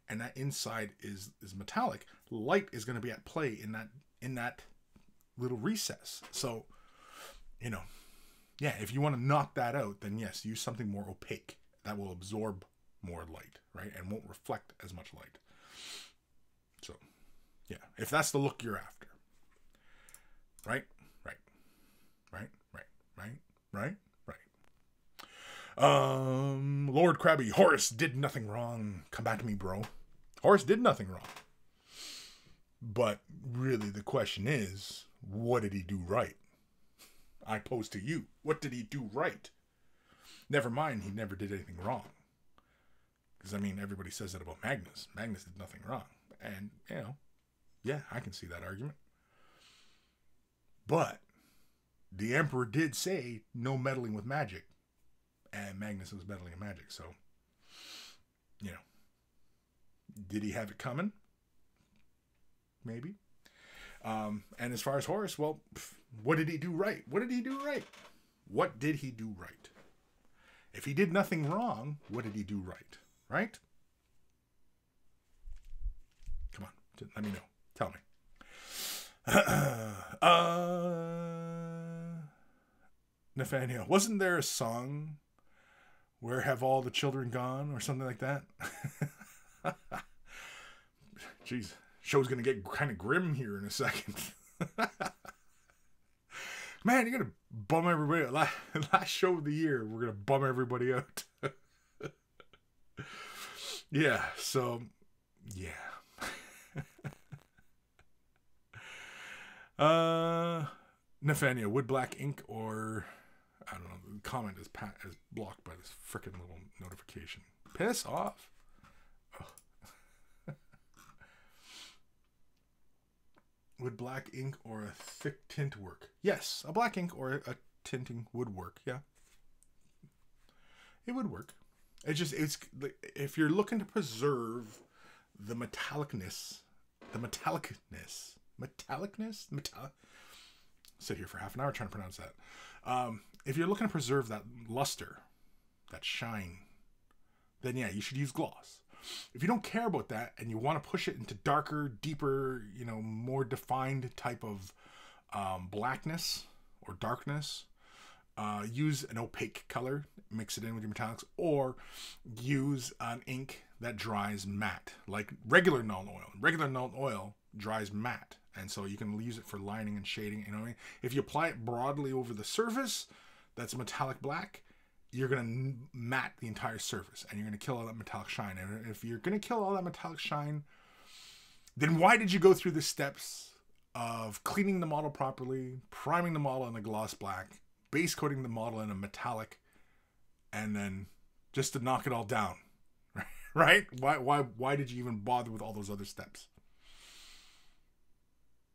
and that inside is metallic, light is going to be at play in that little recess. So, yeah, if you want to knock that out, then yes, use something more opaque that will absorb more light, right, and won't reflect as much light. So, yeah, if that's the look you're after, right. Lord Krabby, Horace did nothing wrong. Come back to me, bro. Horace did nothing wrong. But really the question is, what did he do right? I pose to you, what did he do right? Never mind, he never did anything wrong. Because, I mean, everybody says that about Magnus. Magnus did nothing wrong. And, yeah, I can see that argument. But the Emperor did say no meddling with magic. And Magnus was meddling in magic. So, you know. Did he have it coming? Maybe. And as far as Horus, well, what did he do right? What did he do right? What did he do right? If he did nothing wrong, what did he do right? Right? Come on, let me know. Tell me. Nathaniel, wasn't there a song, Where Have All the Children Gone, or something like that? Jeez, show's gonna get kind of grim here in a second. Man, you're gonna bum everybody out. Last show of the year, we're gonna bum everybody out. Yeah, so, yeah. Nathaniel, would black ink or, I don't know, the comment is blocked by this frickin' little notification. Piss off. Would black ink or a thick tint work? Yes, a black ink or a tinting would work. Yeah, it would work. It's if you're looking to preserve the metallicness. Sit here for half an hour trying to pronounce that. If you're looking to preserve that luster, that shine, then yeah, you should use gloss. If you don't care about that and you want to push it into darker, deeper, more defined type of blackness or darkness, use an opaque color, mix it in with your metallics, or use an ink that dries matte, like regular Nuln Oil. Regular Nuln Oil dries matte, and so you can use it for lining and shading. You know what I mean? If you apply it broadly over the surface, that's a metallic black. You're going to matte the entire surface, and you're going to kill all that metallic shine. And if you're going to kill all that metallic shine, then why did you go through the steps of cleaning the model properly, priming the model in a gloss black, base coating the model in a metallic, and then just to knock it all down, right? Why did you even bother with all those other steps?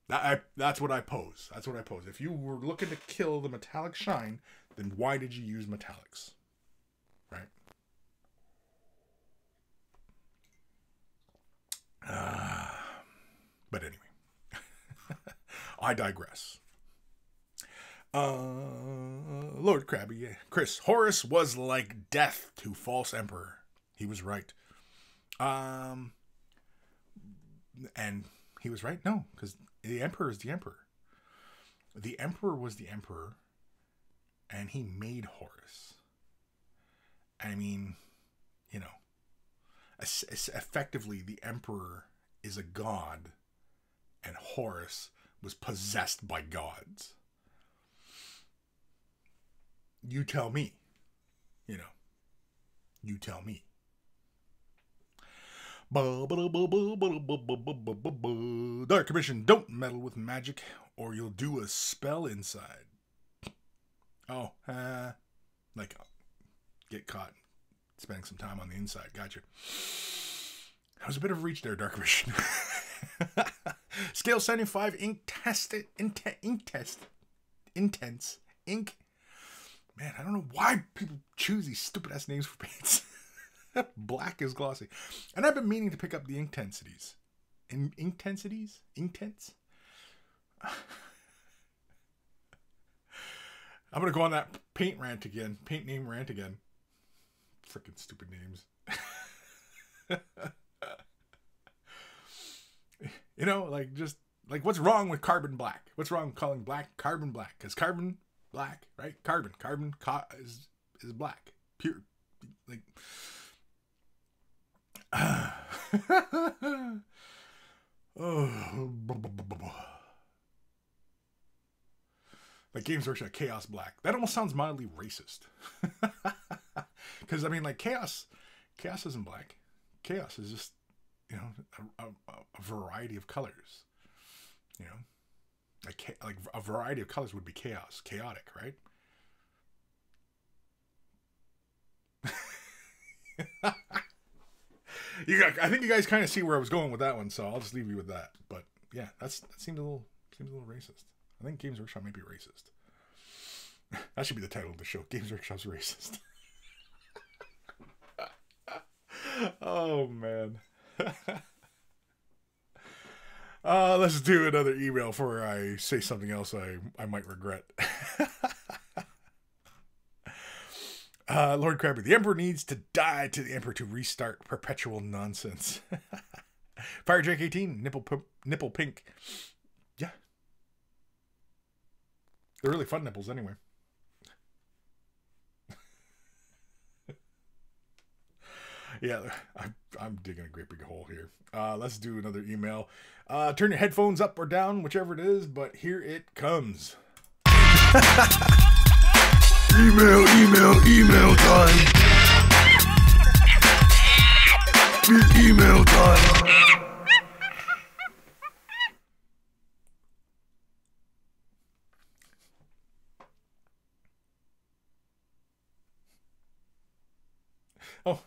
That's what I pose. That's what I pose. If you were looking to kill the metallic shine, then why did you use metallics? Right? But anyway. I digress. Lord Krabby, yeah. Kris, Horus was like death to false emperor. He was right. And he was right? No, because the emperor is the emperor. The emperor was the emperor, and he made Horus. I mean, effectively, the emperor is a god, and Horus was possessed by gods. You tell me. You tell me. Dark Commission, don't meddle with magic or you'll do a spell inside. Oh, like get caught spending some time on the inside. Gotcha. That was a bit of a reach there, Dark Commission. Scale 75 ink tested, intense ink. Man, I don't know why people choose these stupid ass names for paints. Black is glossy. And I've been meaning to pick up the ink intensities. Intensities? Intense? I'm going to go on that paint rant again. Paint name rant again. Freaking stupid names. What's wrong with carbon black? What's wrong with calling black carbon black? Because carbon black, right? Carbon is black. Pure. Like Games Workshop, Chaos Black. That almost sounds mildly racist. Because Chaos isn't black. Chaos is just a variety of colors. Like a variety of colors would be chaos, chaotic, right? I think you guys kind of see where I was going with that one, so I'll just leave you with that. But yeah, that seemed a little racist. I think Games Workshop might be racist. That should be the title of the show. Games Workshop's racist. Oh, man. Let's do another email before I say something else I might regret. Lord Crabber, the Emperor needs to die to the Emperor to restart perpetual nonsense. Fire Drake 18, nipple pink. Yeah. They're really fun nipples anyway. Yeah, I'm digging a great big hole here. Let's do another email. Turn your headphones up or down, whichever it is, but here it comes. Email time. Email time. Oh,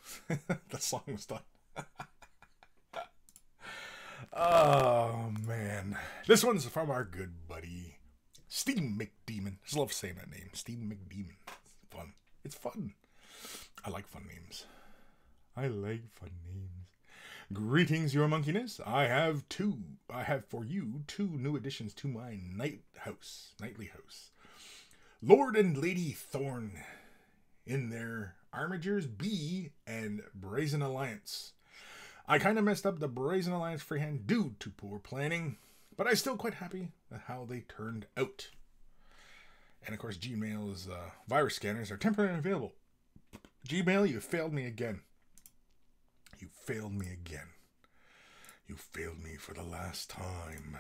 the song was done. Oh, man. This one's from our good buddy, Steam McDemon. I just love saying that name. Steam McDemon. It's fun. It's fun. I like fun names. Greetings, your monkeyness. I have for you two new additions to my nightly house. Lord and Lady Thorn in their Armigers B and Brazen Alliance. I kind of messed up the Brazen Alliance freehand due to poor planning, but I'm still quite happy with how they turned out. And of course, Gmail's virus scanners are temporarily available. Gmail, you failed me again. You failed me again. You failed me for the last time.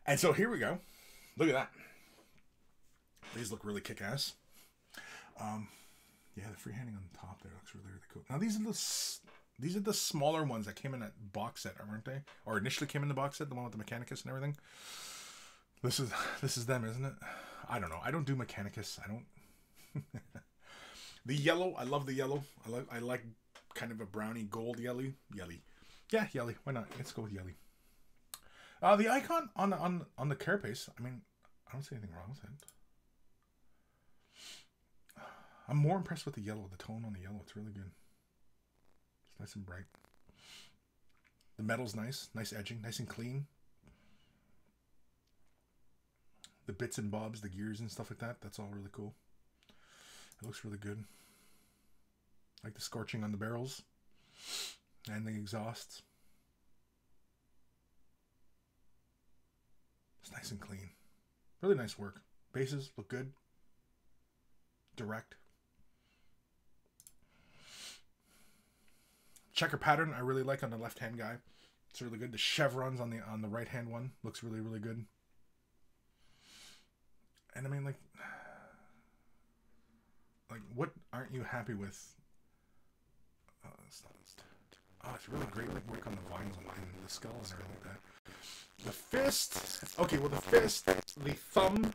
And so here we go. Look at that. These look really kick-ass. Yeah, the freehanding on the top there looks really, really cool. Now these are the smaller ones that came in that box set, aren't they? Or initially came in the box set, the one with the Mechanicus and everything. This is them, isn't it? I don't know. I don't do Mechanicus. I don't. The yellow, I love the yellow. I like kind of a browny gold yelly. Yeah, yelly. Why not? Let's go with yelly. The icon on the carapace. I mean, I don't see anything wrong with it. I'm more impressed with the yellow, the tone on the yellow. It's really good. It's nice and bright. The metal's nice. Nice edging. Nice and clean. The bits and bobs, the gears and stuff like that. That's all really cool. It looks really good. I like the scorching on the barrels. And the exhausts. It's nice and clean. Really nice work. Bases look good. Direct. Checker pattern I really like on the left hand guy. It's really good. The chevrons on the right hand one looks really, really good. And I mean, like what aren't you happy with? It's really great work on the vines and the skulls and everything like that. The fist. Okay, well the fist, the thumb.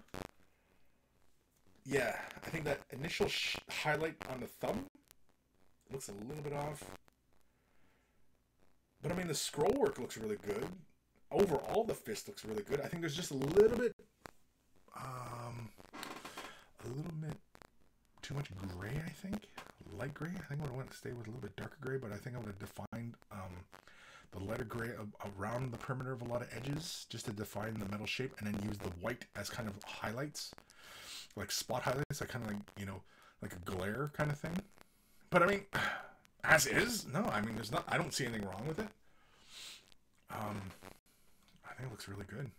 Yeah, I think that initial highlight on the thumb looks a little bit off. But I mean, the scroll work looks really good. Overall, the fist looks really good. I think there's just a little bit too much gray, I think. Light gray. I think I would want to stay with a little bit darker gray, but I think I would have defined the letter gray around the perimeter of a lot of edges just to define the metal shape, and then use the white as kind of highlights. Like spot highlights, like kind of like, you know, like a glare kind of thing. But I mean, as is, no, I mean, I don't see anything wrong with it. I think it looks really good.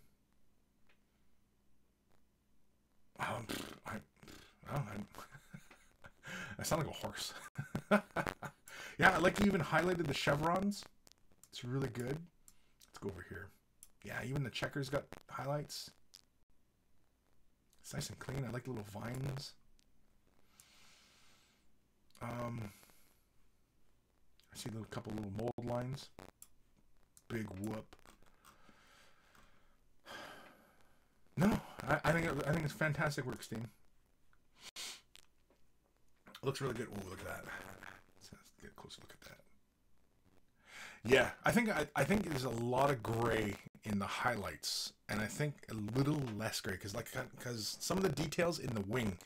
I sound like a horse. Yeah, I like you even highlighted the chevrons. It's really good. Let's go over here. Yeah, even the checkers got highlights. It's nice and clean. I like the little vines. I see a couple little mold lines. Big whoop. No, I think it's fantastic work, Steam. Looks really good. Ooh, look at that. Let's get a closer look at that. Yeah, I think there's a lot of gray in the highlights, and I think a little less gray because some of the details in the wing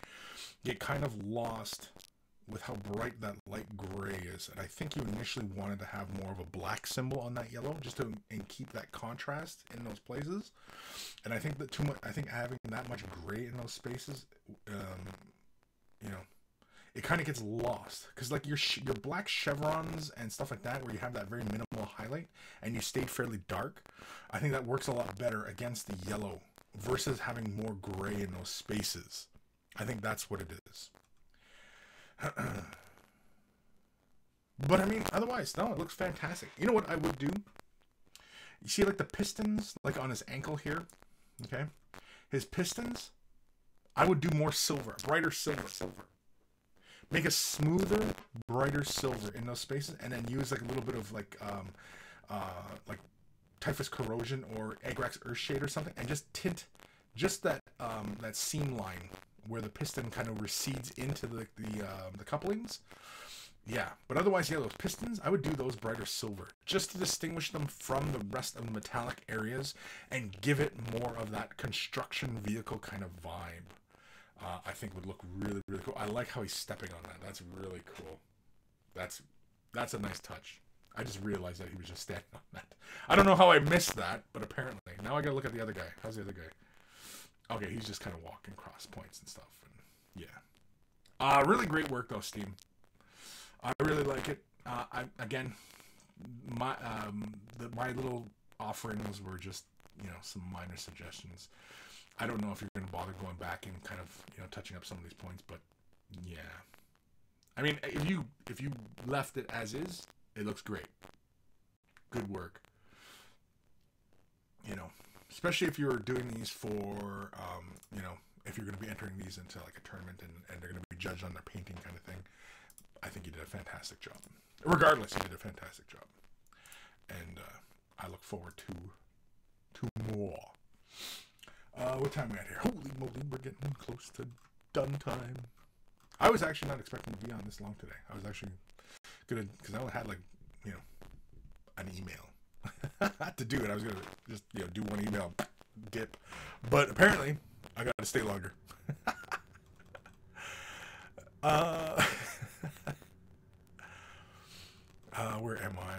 get kind of lost with how bright that light gray is. And I think you initially wanted to have more of a black symbol on that yellow just to and keep that contrast in those places. And I think that having that much gray in those spaces, you know, it kind of gets lost because like your black chevrons and stuff like that, where you have that very minimal highlight and you stayed fairly dark, I think that works a lot better against the yellow versus having more gray in those spaces. I think that's what it is. But I mean, otherwise, no, it looks fantastic. You know what I would do? You see like the pistons, like on his ankle here, okay? His pistons, I would do more silver, brighter silver. Make a smoother, brighter silver in those spaces, and then use like a little bit of like Typhus Corrosion or Agrax Earthshade or something, and just tint just that that seam line where the piston kind of recedes into the couplings. Yeah, but otherwise, yeah, those pistons, I would do those brighter silver just to distinguish them from the rest of the metallic areas and give it more of that construction vehicle kind of vibe. I think would look really, really cool. I like how he's stepping on that. That's really cool. That's a nice touch. I just realized that he was just standing on that. I don't know how I missed that, but apparently. Now I gotta look at the other guy. How's the other guy? Okay, he's just kind of walking cross points and stuff. And yeah. Really great work though, Steam. I really like it. My little offerings were just, some minor suggestions. I don't know if you're going to bother going back and kind of, touching up some of these points, but yeah. I mean, if you left it as is, it looks great. Good work. Especially if you're doing these for, if you're going to be entering these into like a tournament and they're going to be judged on their painting kind of thing. I think you did a fantastic job. Regardless, you did a fantastic job. And I look forward to more. What time are we at here? Holy moly, we're getting close to done time. I was actually not expecting to be on this long today. I was actually gonna, because I only had like, an email to do it. I was gonna just, do one email, dip. But apparently, I got to stay longer. Where am I?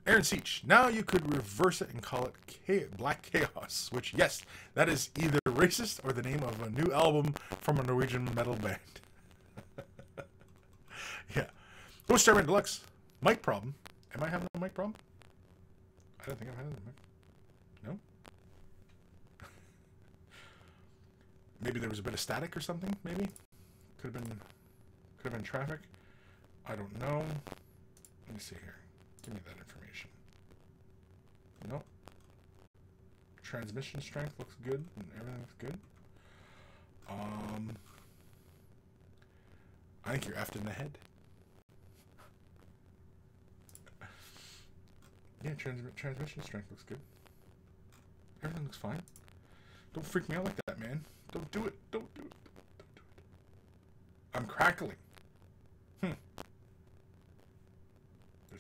Aaron Seach. Now you could reverse it and call it Black Chaos, which, yes, that is either racist or the name of a new album from a Norwegian metal band. Yeah. Ghost Starman Deluxe. Mic problem. Am I having a mic problem? I don't think I'm having a mic. No? Maybe there was a bit of static or something, maybe? Could have been traffic. I don't know. Let me see here. Give me that information. Nope. Transmission strength looks good and everything looks good. I think you're effed in the head. Yeah, transmission strength looks good. Everything looks fine. Don't freak me out like that, man. Don't do it. Don't do it. Don't do it. I'm crackling. There's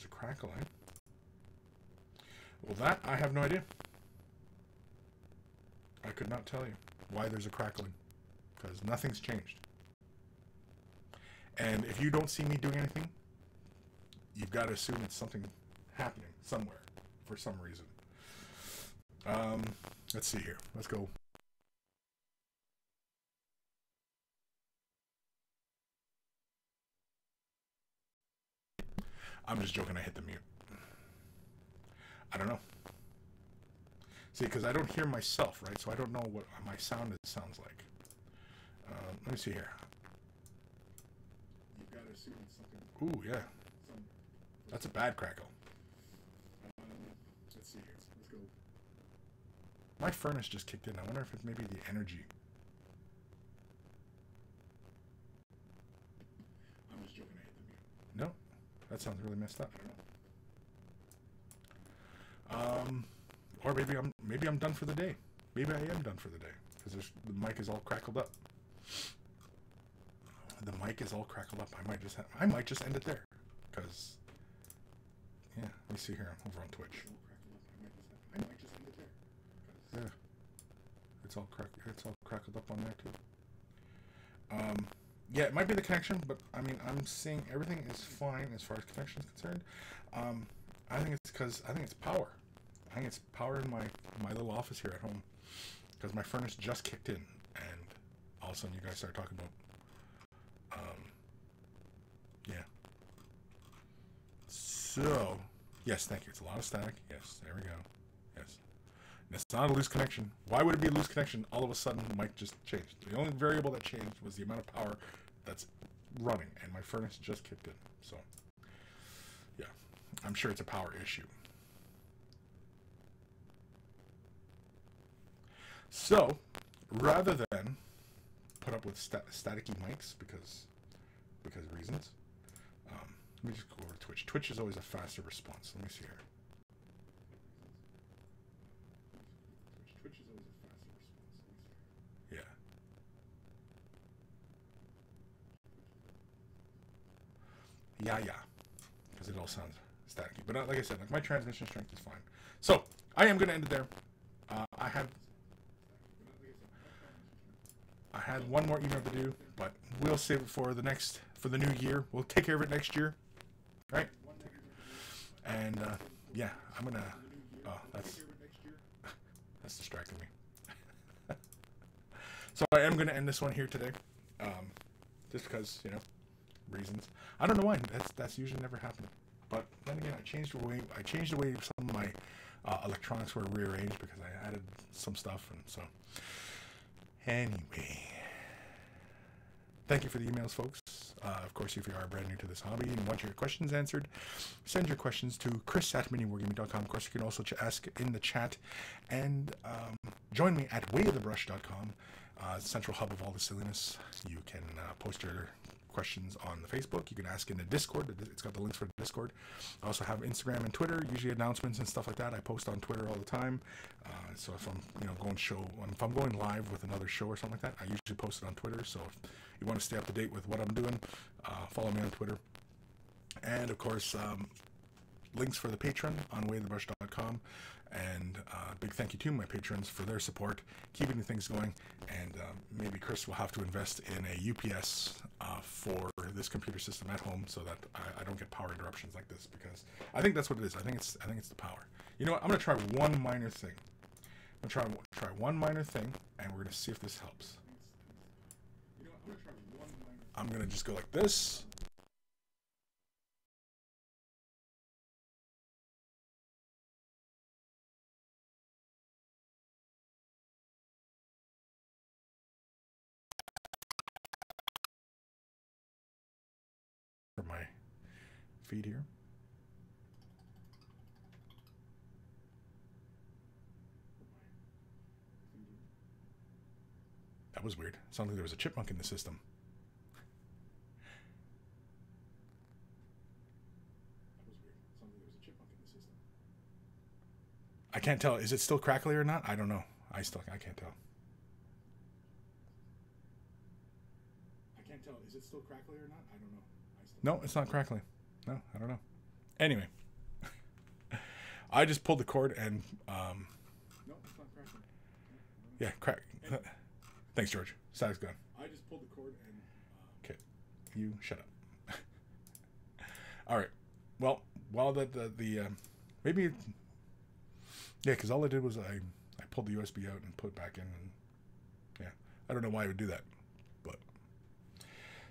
a crackle, eh? Well, that, I have no idea. I could not tell you why there's a crackling. Because nothing's changed. And if you don't see me doing anything, you've got to assume it's something happening somewhere for some reason. Let's see here. Let's go. I'm just joking, I hit the mute. I don't know. See, because I don't hear myself, right? So I don't know what my sound sounds like. Let me see here. You've got to assume it's something. Ooh, yeah. That's a bad crackle. Let's see here. Let's go. My furnace just kicked in. I wonder if it's maybe the energy. I'm just joking, I hit the mute. No. That sounds really messed up. I don't know. Or maybe I'm done for the day. Maybe I am done for the day because the mic is all crackled up. The mic is all crackled up. I might just end it there because me see here. Over on Twitch. I might just leave it there. Yeah. It's all crackled up on there too. Yeah, it might be the connection, but I mean, I'm seeing everything is fine as far as connection is concerned. I think it's because I think it's power. I think it's power in my little office here at home, because my furnace just kicked in, and all of a sudden you guys start talking about, yeah. So, yes, thank you. It's a lot of static. Yes, there we go. Yes. And it's not a loose connection. Why would it be a loose connection? All of a sudden, the mic just changed. The only variable that changed was the amount of power that's running, and my furnace just kicked in. So, yeah, I'm sure it's a power issue. So, rather than put up with staticky mics because reasons, let me just go over to Twitch. Twitch is always a faster response. Let me see here. Twitch is always a faster response. Yeah. Yeah. Because it all sounds staticky. But like I said, like my transmission strength is fine. So, I am going to end it there. I had one more email to do, but we'll save it for the new year. We'll take care of it next year, right? And yeah, I'm gonna. Oh, that's distracting me. So I am gonna end this one here today, just because reasons. I don't know why. That's usually never happened. But then again, I changed the way some of my electronics were rearranged because I added some stuff, and so. Anyway, thank you for the emails, folks. Of course, if you are brand new to this hobby and want your questions answered, send your questions to Kris@miniwargaming.com. Of course, you can also ask in the chat, and join me at wayofthebrush.com, central hub of all the silliness. You can post your questions on the Facebook. You can ask in the Discord. It's got the links for the Discord. I also have Instagram and Twitter, usually announcements and stuff like that. I post on Twitter all the time. So if I'm if I'm going live with another show or something like that, I usually post it on Twitter. So if you want to stay up to date with what I'm doing, follow me on Twitter. And of course, links for the Patreon on wayofthebrush.com. And big thank you to my patrons for their support, keeping the things going. And maybe Kris will have to invest in a UPS for this computer system at home, so that I don't get power interruptions like this. Because I think that's what it is. I think it's the power. You know what? I'm gonna try one minor thing. I'm gonna try one minor thing, and we're gonna see if this helps. You know what? I'm gonna try one minor thing. I'm gonna just go like this. For my feed here. That was weird. It sounded like there was a chipmunk in the system. I can't tell. Is it still crackly or not? I don't know. I can't tell. Is it still crackly or not? I don't know. No, it's not crackly. No, I don't know. Anyway, I just pulled the cord and no, it's not crackly. Yeah, crack. Thanks, George. Static's gone. I just pulled the cord and okay, you shut up. All right. Well, while the maybe yeah, because all I did was I pulled the USB out and put it back in, and yeah, I don't know why I would do that, but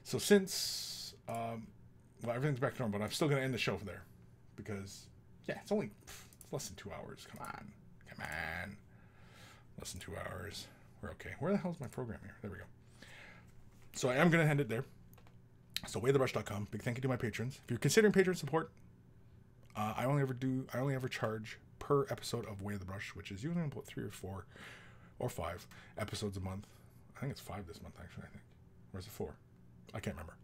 so since well, everything's back to normal, but I'm still gonna end the show there because yeah, it's less than 2 hours. Come on, less than 2 hours. We're okay. Where the hell's my program here? There we go. So I am gonna end it there. So wayofthebrush.com. Big thank you to my patrons. If you're considering patron support, I only ever charge per episode of Way of the Brush, which is usually about 3 or 4 or 5 episodes a month. I think it's 5 this month, actually. I think. Or is it 4? I can't remember.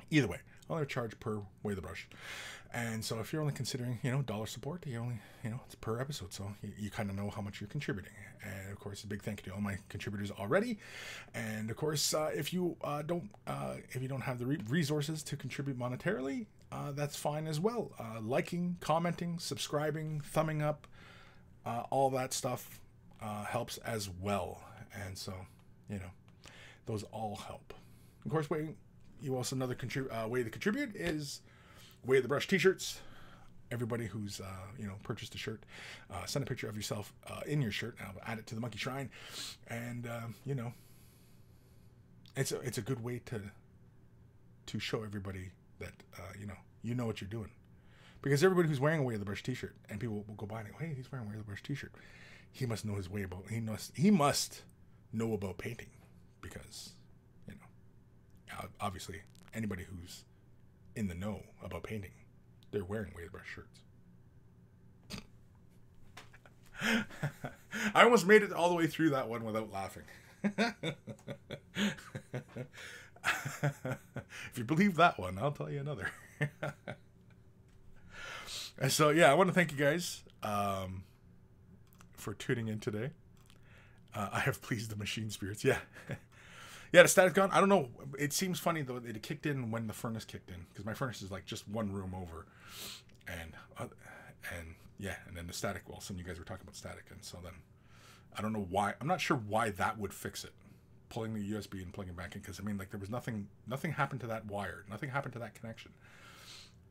Either way, I only charge per Way of the Brush. And so if you're only considering, dollar support, you only, it's per episode. So you kind of know how much you're contributing. And of course, a big thank you to all my contributors already. And of course, if you don't have the resources to contribute monetarily, that's fine as well. Liking, commenting, subscribing, thumbing up, all that stuff helps as well. And so, you know, those all help. Of course, you also another way to contribute is Way of the Brush t-shirts. Everybody who's purchased a shirt, send a picture of yourself in your shirt, and I'll add it to the Monkey Shrine. And it's a good way to show everybody that you know what you're doing, because everybody who's wearing a Way of the Brush t-shirt, and people will go by and go, hey, he's wearing a Way of the Brush t-shirt, he must know his way about he must know about painting, because obviously anybody who's in the know about painting, they're wearing Way of the Brush shirts. I almost made it all the way through that one without laughing. If you believe that one, I'll tell you another. And so, yeah, I want to thank you guys for tuning in today. I have pleased the machine spirits. Yeah. Yeah, the static gone. I don't know. It seems funny, though. It kicked in when the furnace kicked in, because my furnace is like just one room over. And yeah, and then the static, well, some of you guys were talking about static. And so then I don't know why. I'm not sure why that would fix it. Pulling the USB and plugging back in, because I mean, like, there was nothing happened to that wire. Nothing happened to that connection.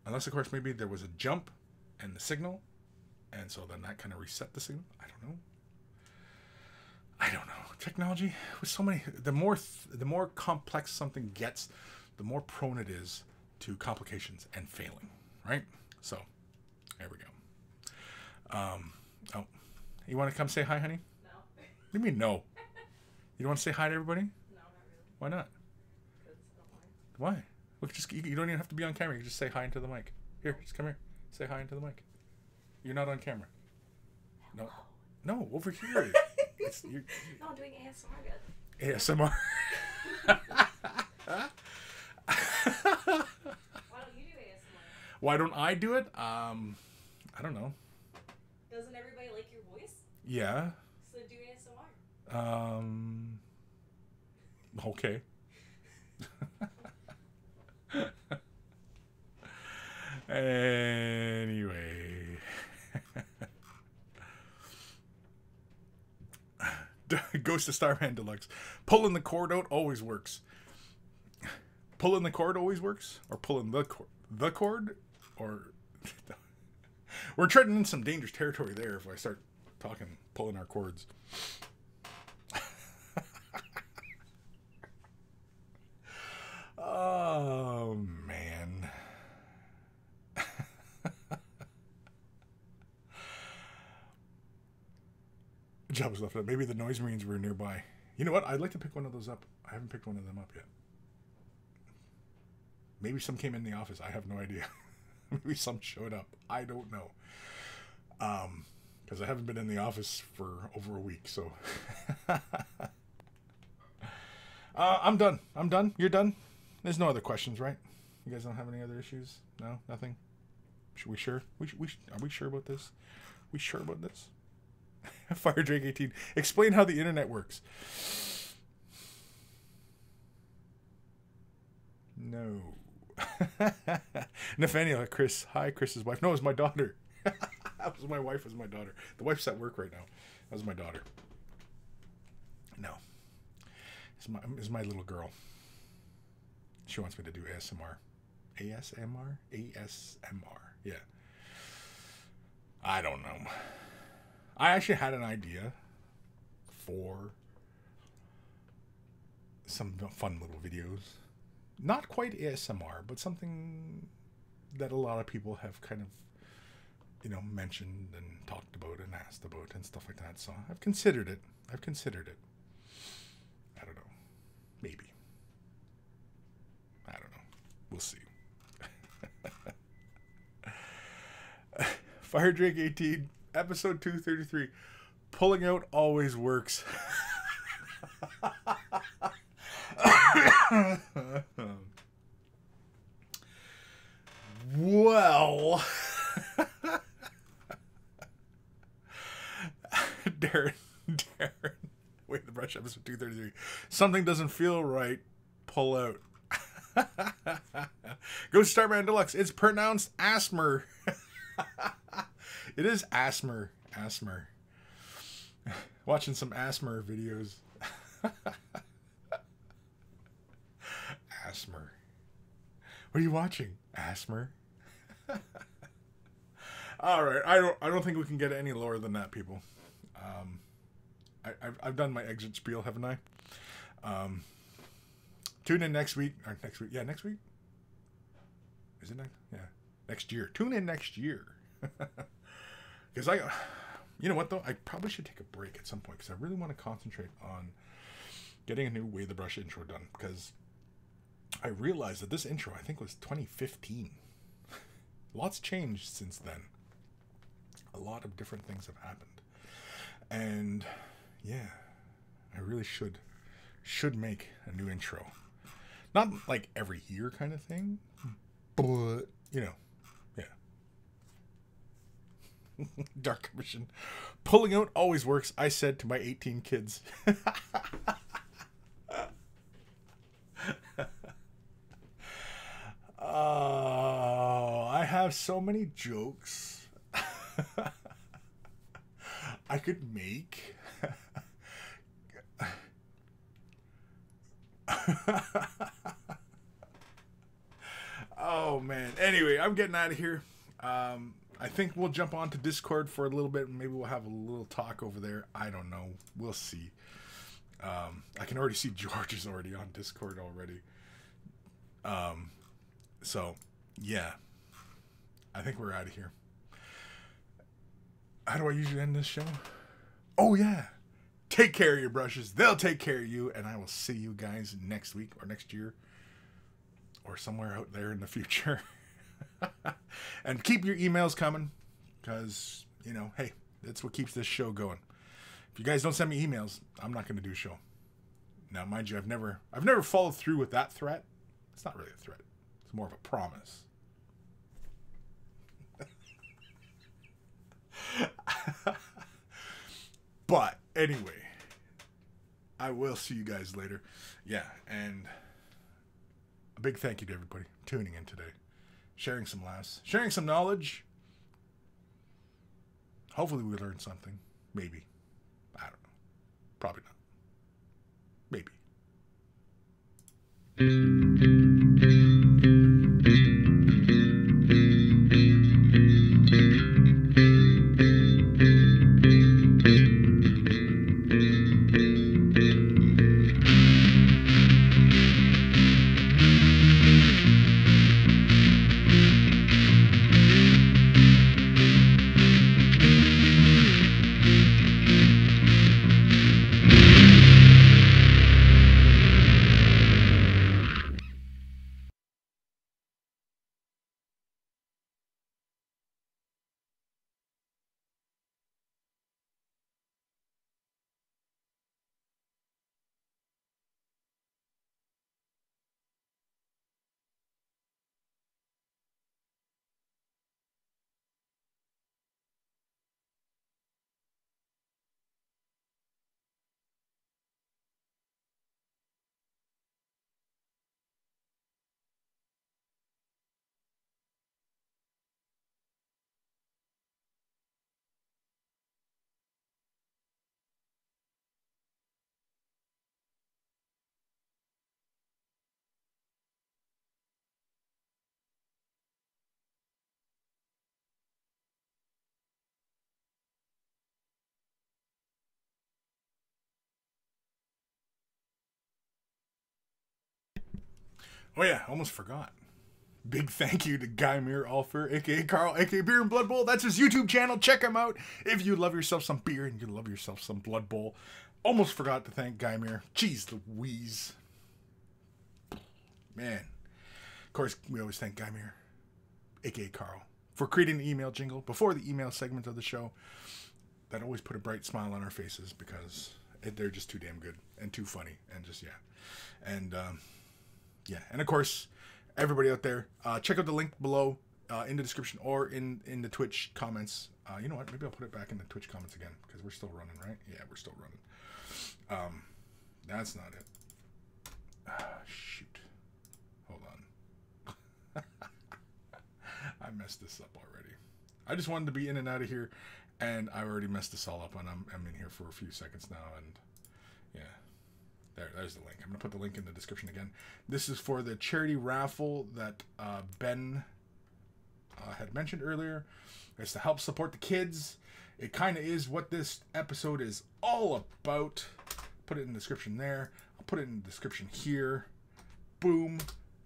Unless, of course, maybe there was a jump in the signal, and so then that kind of reset the signal. I don't know. Technology with so many, the more complex something gets, the more prone it is to complications and failing, right? So, there we go. Oh, you want to come say hi, honey? No. What do you mean no? You don't want to say hi to everybody? No, not really. Why not? Because I don't mind. Why? Look, you don't even have to be on camera. You can just say hi into the mic. Here, just come here. Say hi into the mic. You're not on camera. No. No, over here. No, I'm doing ASMR good. ASMR. Why don't you do ASMR? Why don't I do it? I don't know. Doesn't everybody like your voice? Yeah. So do ASMR. Okay. Anyway. Ghost of Starman Deluxe. Pulling the cord out always works. Pulling the cord always works? Or pulling the cord? Or... We're treading in some dangerous territory there if I start pulling our cords. Oh, man. Job was left up. Maybe the Noise Marines were nearby. You know what? I'd like to pick one of those up. I haven't picked one of them up yet. Maybe some came in the office. I have no idea. Maybe some showed up. I don't know. Because I haven't been in the office for over a week, so. I'm done. I'm done. You're done? There's no other questions, right? You guys don't have any other issues? No? Nothing? Are we sure? Are we sure about this? We sure about this? Fire Drake 18. Explain how the internet works. No. Nathaniel, Kris. Hi, Chris's wife. No, it was my daughter. That was my wife. Was my daughter. The wife's at work right now. That was my daughter. No. It's my little girl. She wants me to do ASMR. ASMR? ASMR. Yeah. I don't know. I actually had an idea for some fun little videos. Not quite ASMR, but something that a lot of people have kind of, mentioned and talked about and asked about and stuff like that. So I've considered it. I don't know. Maybe. I don't know. We'll see. Fire Drake 18, episode 233. Pulling out always works. Well, Darren, wait, the brush episode 233. Something doesn't feel right. Pull out. Go to Starman Deluxe. It's pronounced Asmer. It is Asmer. Asmer. Watching some Asmer videos. Asmer. What are you watching? Asmer. All right. I don't think we can get any lower than that, people. I've done my exit spiel, haven't I? Tune in next week. Or next week. Yeah, next week. Is it next? Yeah. Next year. Tune in next year. Because you know what though? I probably should take a break at some point because I really want to concentrate on getting a new Way the Brush intro done. Because I realized that this intro, I think, was 2015. Lots changed since then. A lot of different things have happened. And yeah, I really should make a new intro. Not like every year kind of thing, but you know, yeah. Dark Commission. Pulling out always works, I said to my 18 kids. Oh, I have so many jokes I could make. Oh man. Anyway, I'm getting out of here. I think we'll jump on to Discord for a little bit and maybe we'll have a little talk over there. I don't know. We'll see. I can already see George is already on Discord already. So yeah, I think we're out of here. How do I usually end this show? Oh yeah. Take care of your brushes. They'll take care of you. And I will see you guys next week or next year. Or somewhere out there in the future. And keep your emails coming. Because, you know, hey, that's what keeps this show going. If you guys don't send me emails, I'm not going to do a show. Now, mind you, I've never followed through with that threat. It's not really a threat. It's more of a promise. But anyway, I will see you guys later. Yeah, and a big thank you to everybody tuning in today, sharing some laughs, sharing some knowledge. Hopefully we learned something. Maybe. I don't know. Probably not. Maybe. Oh yeah, almost forgot. Big thank you to Guy Muir Alfer, aka Carl, aka Beer and Blood Bowl. That's his YouTube channel. Check him out if you love yourself some beer and you love yourself some Blood Bowl. Almost forgot to thank Guy Muir. Jeez Louise. Man. Of course, we always thank Guy Muir, aka Carl, for creating the email jingle before the email segment of the show. That always put a bright smile on our faces because they're just too damn good and too funny and just, yeah. And, yeah, and of course, everybody out there, check out the link below in the description or in the Twitch comments. You know what? Maybe I'll put it back in the Twitch comments again because we're still running, right? Yeah, we're still running. That's not it. Shoot. Hold on. I messed this up already. I just wanted to be in and out of here, and I already messed this all up, and I'm in here for a few seconds now, and yeah. There's the link. I'm going to put the link in the description again. This is for the charity raffle that Ben had mentioned earlier. It's to help support the kids. It kind of is what this episode is all about. Put it in the description there. I'll put it in the description here. Boom.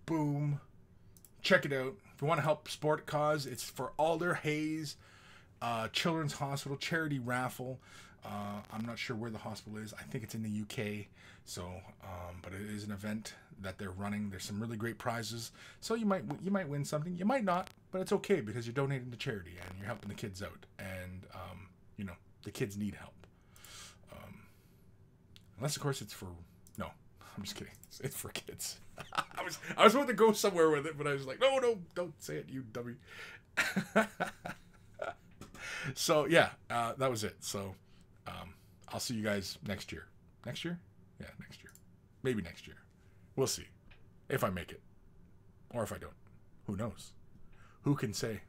Boom. Check it out. If you want to help support a cause, it's for Alder Hayes Children's Hospital charity raffle. I'm not sure where the hospital is. I think it's in the UK. So, but it is an event that they're running. There's some really great prizes. So you might win something. You might not, but it's okay because you're donating to charity and you're helping the kids out. And you know, the kids need help. Unless of course it's for I'm just kidding. It's for kids. I was about to go somewhere with it, but I was like, no, don't say it, you dummy. So yeah, that was it. So I'll see you guys next year. Next year? Yeah, next year. Maybe next year. We'll see. If I make it. Or if I don't. Who knows? Who can say?